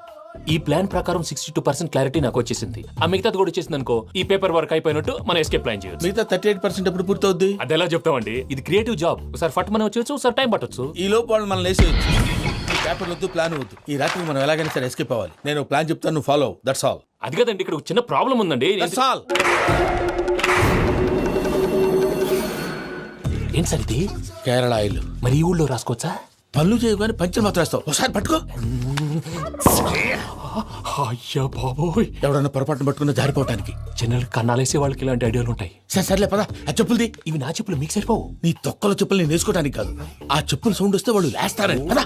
ఈ ప్లాన్ ప్రకారం 62% క్లారిటీ నాకు వచ్చేసింది. ఆ మిగతాది కూడా వచ్చేసింది అనుకో, ఈ పేపర్ వర్క్ అయిపోయినట్టు మనం ఎస్కేప్ ప్లాన్ చేయొచ్చు. మిగతా 38% ఎప్పుడు పూర్తవుద్ది? అది ఎలా చెప్తామండి? ఇది క్రియేటివ్ జాబ్. ఒకసారి ఫట్ మనం వచ్చేయచ్చు, ఒకసారి టైం పట్టొచ్చు. ఈ లోపు వాళ్ళు మనం లేసేయచ్చు. ఈ పేపర్ వద్దు, ప్లాన్ వద్దు. ఈ రాత్రి మనం ఎలాగైనా సరే ఎస్కేప్ అవ్వాలి. నేను ప్లాన్ చెప్తాను, నువ్వు ఫాలో. That's all. అది కదండి, ఇక్కడ ఒక చిన్న ప్రాబ్లం ఉందండి. That's all. ఏం సార్ ఇది? కేరళ ఆయిల్. మరి ఈ ఊళ్ళో రాసుకోవచ్చా? పనులు చేయవు కానీ పంచలు మాత్రం వేస్తావు. ఒకసారి పట్టుకో. అయ్యా బాబోయ్, ఎవడన్నా పొరపాటున పట్టుకున్న జారిపోవటానికి. జనరల్ కన్నాలేసే వాళ్ళకి ఇలాంటి ఐడియాలు ఉంటాయి. సర్లే పద, ఆ చెప్పులది. ఇవి నా చెప్పులు, మీకు సరిపోవు. నీ తొక్కల చెప్పులు నేను వేసుకోవడానికి కాదు, ఆ చెప్పులు సౌండ్ వస్తే వాళ్ళు లేస్తారని. పద.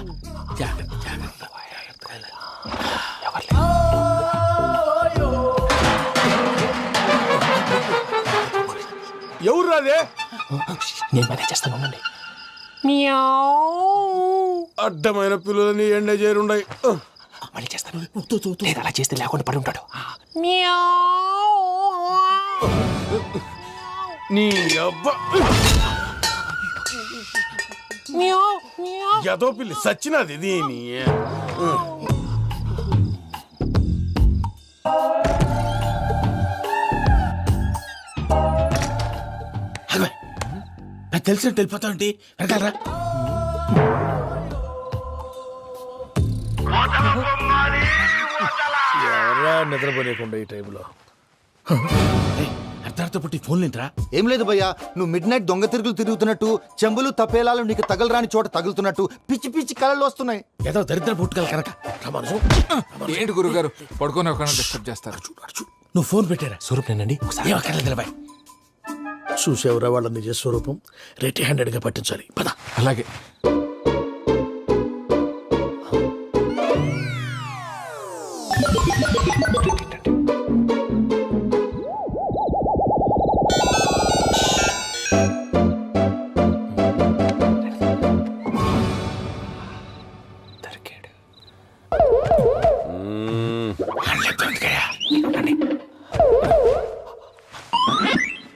ఎవరు రాదే? నేను మేనేజ్ చేస్తాను, ఉండండి. అడ్డమైన పిల్లలని ఎండ చేరుండయి. మళ్ళీ చేస్తాను. లేదు, అలా చేస్తే లేకుండా పడి ఉంటాడు. నీ అబ్బా ఎదో పిల్లి సచ్చినది దీని. నాకు తెలిసినట్టు వెళ్ళిపోతావు ఏంటి? వెనకాలరా. ఎవరా నిద్రపోలేకుండా ఈ టైంలో? అర్ధార్థ పుట్టి ఫోన్ లేంట్రా? ఏం లేదు భయ్యా, నువ్వు మిడ్ నైట్ దొంగ తిరుగులు తిరుగుతున్నట్టు, చెంబులు తపేలాలు నీకు తగలరాని చోట తగులుతున్నట్టు పిచ్చి పిచ్చి కళలు వస్తున్నాయి. ఏదో దరిద్ర పుట్టుకల కనుక. ఏంటి గురుగారు పడుకొని ఒక డిస్టర్బ్ చేస్తారు? నువ్వు ఫోన్ పెట్టారా? స్వరూప్ నేనండి. నిలబాయ్. చూసేవరా వాళ్ళ నిజ స్వరూపం. రెట్టి హ్యాండెడ్ గా పట్టించాలి. పద. అలాగే.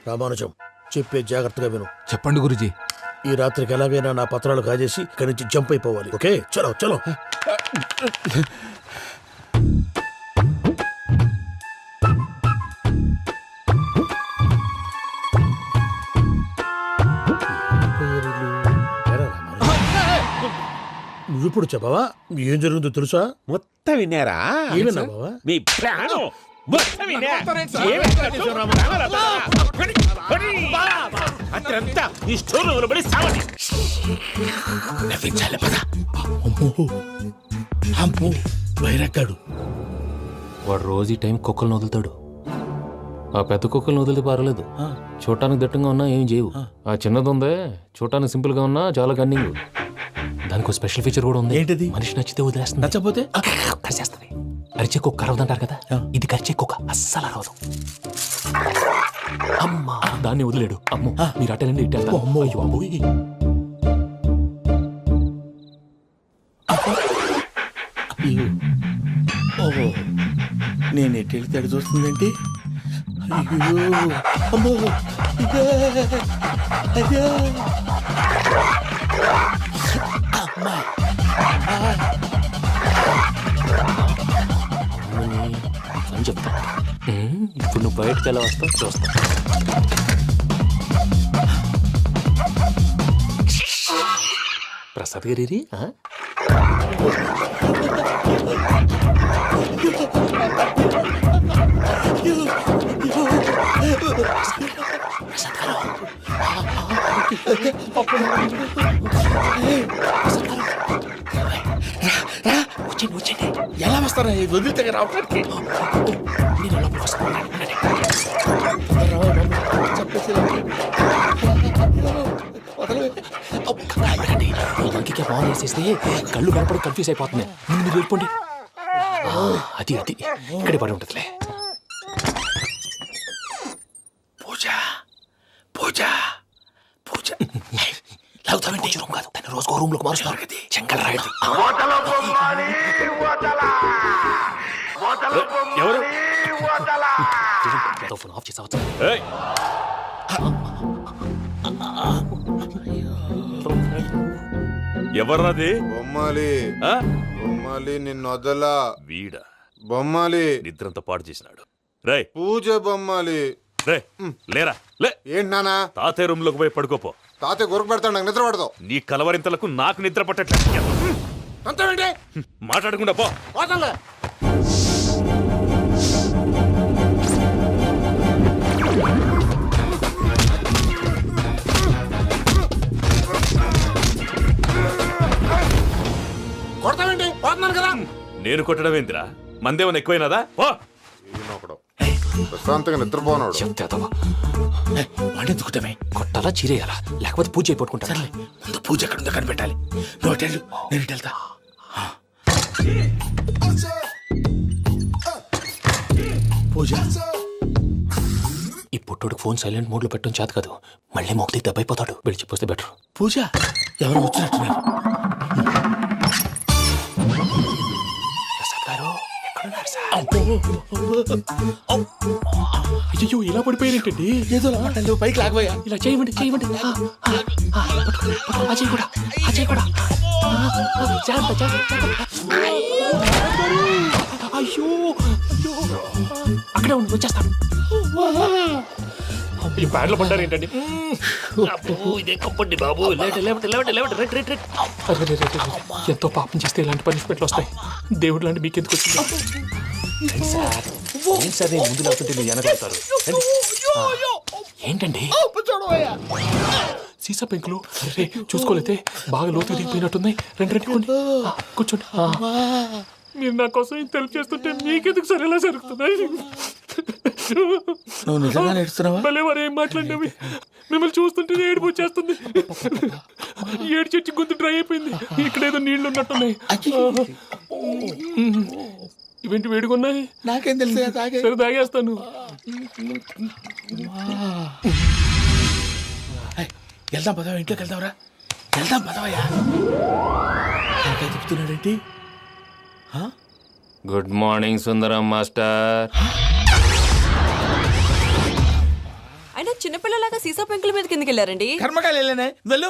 రామానుజం, చెప్పే జాగ్రత్తగా విను. చెప్పండి గురుజీ. ఈ రాత్రికి ఎలాగైనా నా పత్రాలు కాజేసి ఇక్కడి నుంచి జంప్ అయిపోవాలి. ఓకే, చలో చలో. నువ్వు ఇప్పుడు చెప్పవా ఏం జరుగుతుందో తెలుసా? మొత్తం విన్నారా? ఏమన్నా బావా? మీ ప్లాను మొత్తం విన్నా. అత్రంతా ఈ స్టోర్ రూమ్ లో పడి సావని. నవ్వించాలి. పద. అమ్మో అమ్మో, వైరగ్గాడు. వాడు రోజు ఈ టైం కుక్కలను వదులుతాడు. ఆ పెద్ద కుక్కలను వదిలితే పర్లేదు, చూడటానికి దట్టంగా ఉన్నా ఏం చేయవు. ఆ చిన్నది ఉందే, చూడటానికి సింపుల్ గా ఉన్నా చాలా కన్నింగ్. దానికి ఒక స్పెషల్ ఫీచర్ కూడా ఉంది. ఏంటిది? మనిషి నచ్చితే వదిలేస్తుంది, నచ్చపోతే కరిచేస్తుంది. అరిచే కుక్క అరవదంటారు కదా, ఇది కరిచే కుక్క అస్సలు అరవదు. అమ్మా, దాన్ని వదిలేడు. అమ్మో, మీరు అటెండి ఇటు వెళ్తారు. అమ్మో, అయ్యో అబ్బోయ్. ఓహో, నేను ఎటు వెళ్తే అటు చూస్తుందేంటి? అయ్యో అమ్మో, అయ్యో అమ్మా. అని చెప్తా. ఇప్పుడు నువ్వు బయటకు ఎలా వస్తావు చూస్తా. ప్రసాద్ గారి వచ్చండి. ఎలా వస్తారా? వదిలితే రావడానికి లైట్ ఆన్ చేసేస్తే కళ్ళు కనపడి కన్ఫ్యూజ్ అయిపోతున్నాయి. ముందు మీరు వెళ్ళిపోండి. అది అది ఇక్కడే పడి ఉంటుందిలే. పూజ పూజ పూజ లాగుతామంటే రూమ్ కాదు, తను రోజుకో రూమ్ లోకి మారుస్తున్నారు కదా. చెంగల్ రాయుడు ఎవరు? ఫోన్ ఆఫ్ చేసావచ్చు. ఎవర్రాది? బొమ్మాలి బొమ్మాలి నిన్ను వదలా. వీడ బొమ్మాలి నిద్రంతా పాడు చేసినాడు. రే పూజ బొమ్మాలి. రే లేరా లే. ఏంటి నానా? తాతయ్య రూమ్ లోకి పోయి పడుకోపో. తాతయ్య గురకు పెడతాడు, నాకు నిద్ర పడతావు. నీ కలవరింతలకు నాకు నిద్ర పట్టట్లేదు. అంతేంటి? మాట్లాడకుండా పో. పోతాలే. కొడతావేంటి? పోతున్నాను కదా. నేను కొట్టడం ఏంటిరా? మందేమన్నా ఎక్కువైనదా? పో. ప్రశాంతంగా నిద్రపోనాడు. వాడెందుకుంటామే? కొట్టాలా చీరేయాలా లేకపోతే పూజ అయిపోట్టుకుంటా. సరే ముందు పూజ ఎక్కడ ఉందో కనిపెట్టాలి. నువ్వు వెళ్ళు, నేను ఇటు వెళ్తా. పూజ ఈ పుట్టోడు ఫోన్ సైలెంట్ మోడ్ లో పెట్టడం చేత కాదు. మళ్ళీ మొక్కి దెబ్బైపోతాడు. వెళ్ళి చెప్పొస్తే బెటర్. పూజ ఎవరు వచ్చినట్టున్నారు. ప్రసాద్ గారు ఎక్కడున్నారు సార్? అయ్యో ఇలా పడిపోయినట్టండి. ఏదో పైకి లాగబోయా. ఇలా చేయమండి చేయమండి. అజయ్ కూడా అజయ్ కూడా అయ్యో అక్కడే ఉండి వచ్చేస్తాను. ఈ బ్యాడ్లో పడ్డారు ఏంటండి? ఇదే కప్పండి బాబు. ఎంతో పాపం చేస్తే ఇలాంటి పనిష్మెంట్లు వస్తాయి. దేవుడు లాంటి మీకెందుకు వచ్చింది సార్? ముందు లేకుంటే మీరు వెనకాడతారు. ఏంటండి సీసా పెంకులు? చూసుకోలేతే బాగా లోతు దిగిపోయినట్టున్నాయి. రెండు కూర్చోండి. మీరు నా కోసం ఇంత హెల్ప్ చేస్తుంటే మీకెందుకు సరే ఎలా జరుగుతున్నాయి? నువ్వు నిజంగా నేర్చుతున్నావా? మళ్ళీ వారు ఏం మాట్లాడినవి మిమ్మల్ని చూస్తుంటే ఏడుపు వచ్చేస్తుంది. ఏడు చెట్టు గొంతు డ్రై అయిపోయింది. ఇక్కడ ఏదో నీళ్లు ఉన్నట్టున్నాయి. ఇవేంటి వేడుకున్నాయి? నాకేం తెలుసు. సరే తాగేస్తాను. వెళ్దాం పదవా, ఇంట్లోకి వెళ్దాంరా. వెళ్దాం పదవయ్యా. చెప్తున్నాడేంటి? Good morning Sundaram master. అయినా చిన్నపిల్లలాగా సీసా పెంకుల మీద కిందకి వెళ్ళారండి. కర్మకాయలు వెళ్ళానే. వెళ్ళు.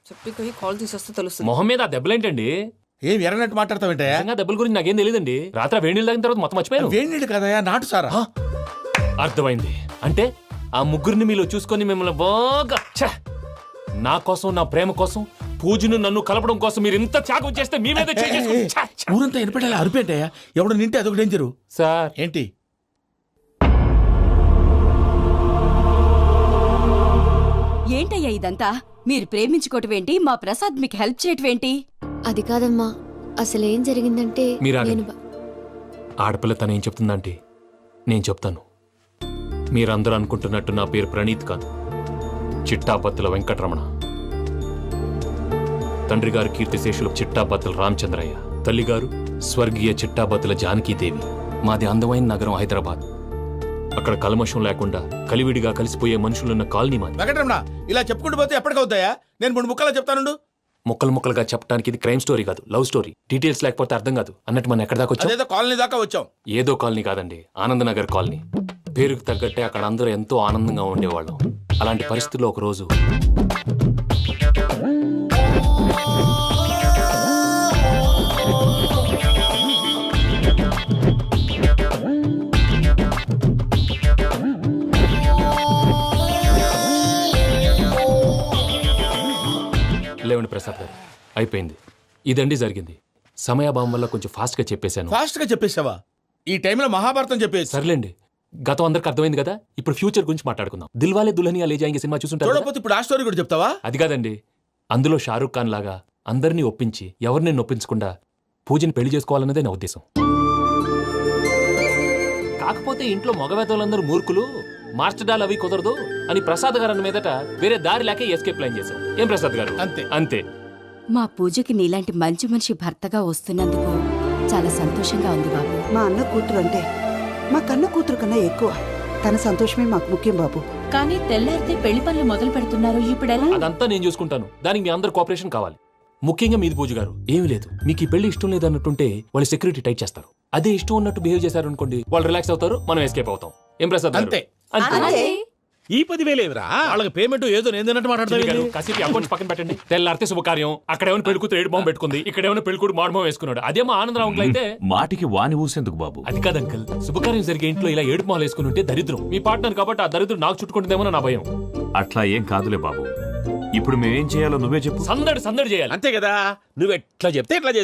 చెప్పి కాల్ తీసేస్తే తెలుస్తుంది. మొహం మీద ఆ దెబ్బలేంటండి? ఏం ఎర్రనట్టు మాట్లాడతావేంటయా? దెబ్బల గురించి నాకేం తెలియదండి. రాత్రి వేడి నీళ్ళు తాగిన తర్వాత మొత్తం మర్చిపోయాను. వేడి నీళ్ళు కదయా, నాటు సారా. అర్థమైంది. అంటే ఆ ముగ్గురిని మీలో చూసుకొని మిమ్మల్ని బాగా నా కోసం, నా ప్రేమ కోసం, పూజను నన్ను కలపడం కోసం మీరు ఇంత త్యాగం చేస్తే మీ మీద ఊరంతా వినపడేలా అరిపేంటయ్యా. ఎవడు నింటే అదొక డేంజరు. సార్ ఏంటి? ఏంటయ్యా ఇదంతా? మీరు ప్రేమించుకోవటం ఏంటి? మా ప్రసాద్ మీకు హెల్ప్ చేయటం ఏంటి? అది కాదమ్మా, అసలు ఏం జరిగిందంటే ఆడపిల్ల తను ఏం చెప్తుందంటే నేను చెప్తాను. మీరందరూ అనుకుంటున్నట్టు నా పేరు ప్రణీత్ కాదు, చిట్టాపత్తుల వెంకటరమణ. తండ్రి గారు కీర్తిశేషులు చిట్టాపత్తుల రామచంద్రయ్య, తల్లిగారు స్వర్గీయ చిట్టాపత్తుల జానకీదేవి. మాది అందమైన నగరం హైదరాబాద్. అక్కడ కల్మషం లేకుండా కలివిడిగా కలిసిపోయే మనుషులున్న కాలనీ మాది. వెంకటరమణ, ఇలా చెప్పుకుంటూ పోతే ఎప్పటికవుతాయా? నేను 3 ముక్కలా చెప్తానుండు. ముక్కలు ముక్కలుగా చెప్పడానికి ఇది క్రైమ్ స్టోరీ కాదు, లవ్ స్టోరీ. డీటెయిల్స్ లేకపోతే అర్థం కాదు. అన్నట్టు మనం ఎక్కడ దాకా వచ్చాం? ఏదో కాలనీ దాకా వచ్చాం. ఏదో కాలనీ కాదండి, ఆనందనగర్ కాలనీ. పేరుకు తగ్గట్టే అక్కడ అందరూ ఎంతో ఆనందంగా ఉండేవాళ్ళం. అలాంటి పరిస్థితుల్లో ఒకరోజు లేవండి ప్రసాద్ గారు, అయిపోయింది. ఇదండి జరిగింది. సమయాభావం వల్ల కొంచెం ఫాస్ట్గా చెప్పేశాను. ఫాస్ట్గా చెప్పేసావా? ఈ టైంలో మహాభారతం చెప్పేసి. సర్లేండి, గతం అందరికి అర్థమైంది కదా. ఇప్పుడు ఫ్యూచర్ గురించి మాట్లాడుకుందాం. దిల్వాలే దుల్హనియా లే జాయేంగే సినిమా చూసుంటారు. చూడకపోతే ఇప్పుడు ఆ స్టోరీ కూడా చెప్తావా? అది కాదండి, అందులో షారూఖ్ ఖాన్ లాగా అందరినీ ఒప్పించి ఎవరిని నొప్పించకుండా పూజని పెళ్లి చేసుకోవాలన్నదే నా ఉద్దేశం. కాకపోతే ఇంట్లో మగవేతలందరూ మూర్ఖులు, మార్చడాలు అవి కుదరదు అని ప్రసాద్ గారు అన్న మీదట వేరే దారి లేక ఎస్కేప్ ప్లాన్ చేశాం. ఏం ప్రసాద్ గారు? అంతే అంతే. మా పూజకి నీలాంటి మంచి మనిషి భర్తగా వస్తున్నందుకు చాలా సంతోషంగా ఉంది బాబు. మా అన్న కూతురు అంటే మా కన్న కూతురు కన్నా ఎక్కువ. తన సంతోషమే మాకు ముఖ్యం బాబు. కానీ తెల్లారితే పెళ్లి పనులు మొదలు పెడుతున్నారు, ఇప్పుడెలా? అదంతా నేను చూసుకుంటాను. దానికి మీ అందరు కోఆపరేషన్ కావాలి. ముఖ్యంగా మీది పూజ గారు. ఏమీ లేదు, మీకు ఈ పెళ్లి ఇష్టం లేదన్నట్టుంటే వాళ్ళు సెక్యూరిటీ టైట్ చేస్తారు. అదే ఇష్టం ఉన్నట్టు బిహేవ్ చేశారు అనుకోండి, వాళ్ళు రిలాక్స్ అవుతారు, మనం ఎస్కేప్ అవుతాం. ఏం ప్రసాద్ గారు? అంతే. అంతే. ఈ 10,000 ఏమిరా? వాళ్ళకి పేమెంట్ ఏదో నేను మాట్లాడతాను. కాసేపు అకౌంట్స్ పక్కన పెట్టండి. తెల్లారితే శుభకార్యం. అక్కడేమైనా పెళ్లి కూతురు ఏడు మొహం పెట్టుకుంది, ఇక్కడేమైనా పెళ్లి కూతురు మాడు మొహం వేసుకున్నాడు. అదే మా ఆనందరావు అంకుల్ అయితే మాటికి వాని ఊసేందుకు బాబు? అది కాదు అంకుల్, శుభకార్యం జరిగే ఇంట్లో ఇలా ఏడు మొహాలు వేసుకుని ఉంటే దరిద్రం. మీ పార్ట్నర్ కాబట్టి ఆ దరిద్రం నాకు చుట్టుకుంటుందేమో నా భయం. అట్లా ఏం కాదులే బాబు. ఇప్పుడు మేమేం చేయాలో నువ్వే చెప్పు. సందడి సందడి చేయాలి. అంతే కదా, నువ్వు ఎట్లా చెప్తే ఎట్లా చేస్తా.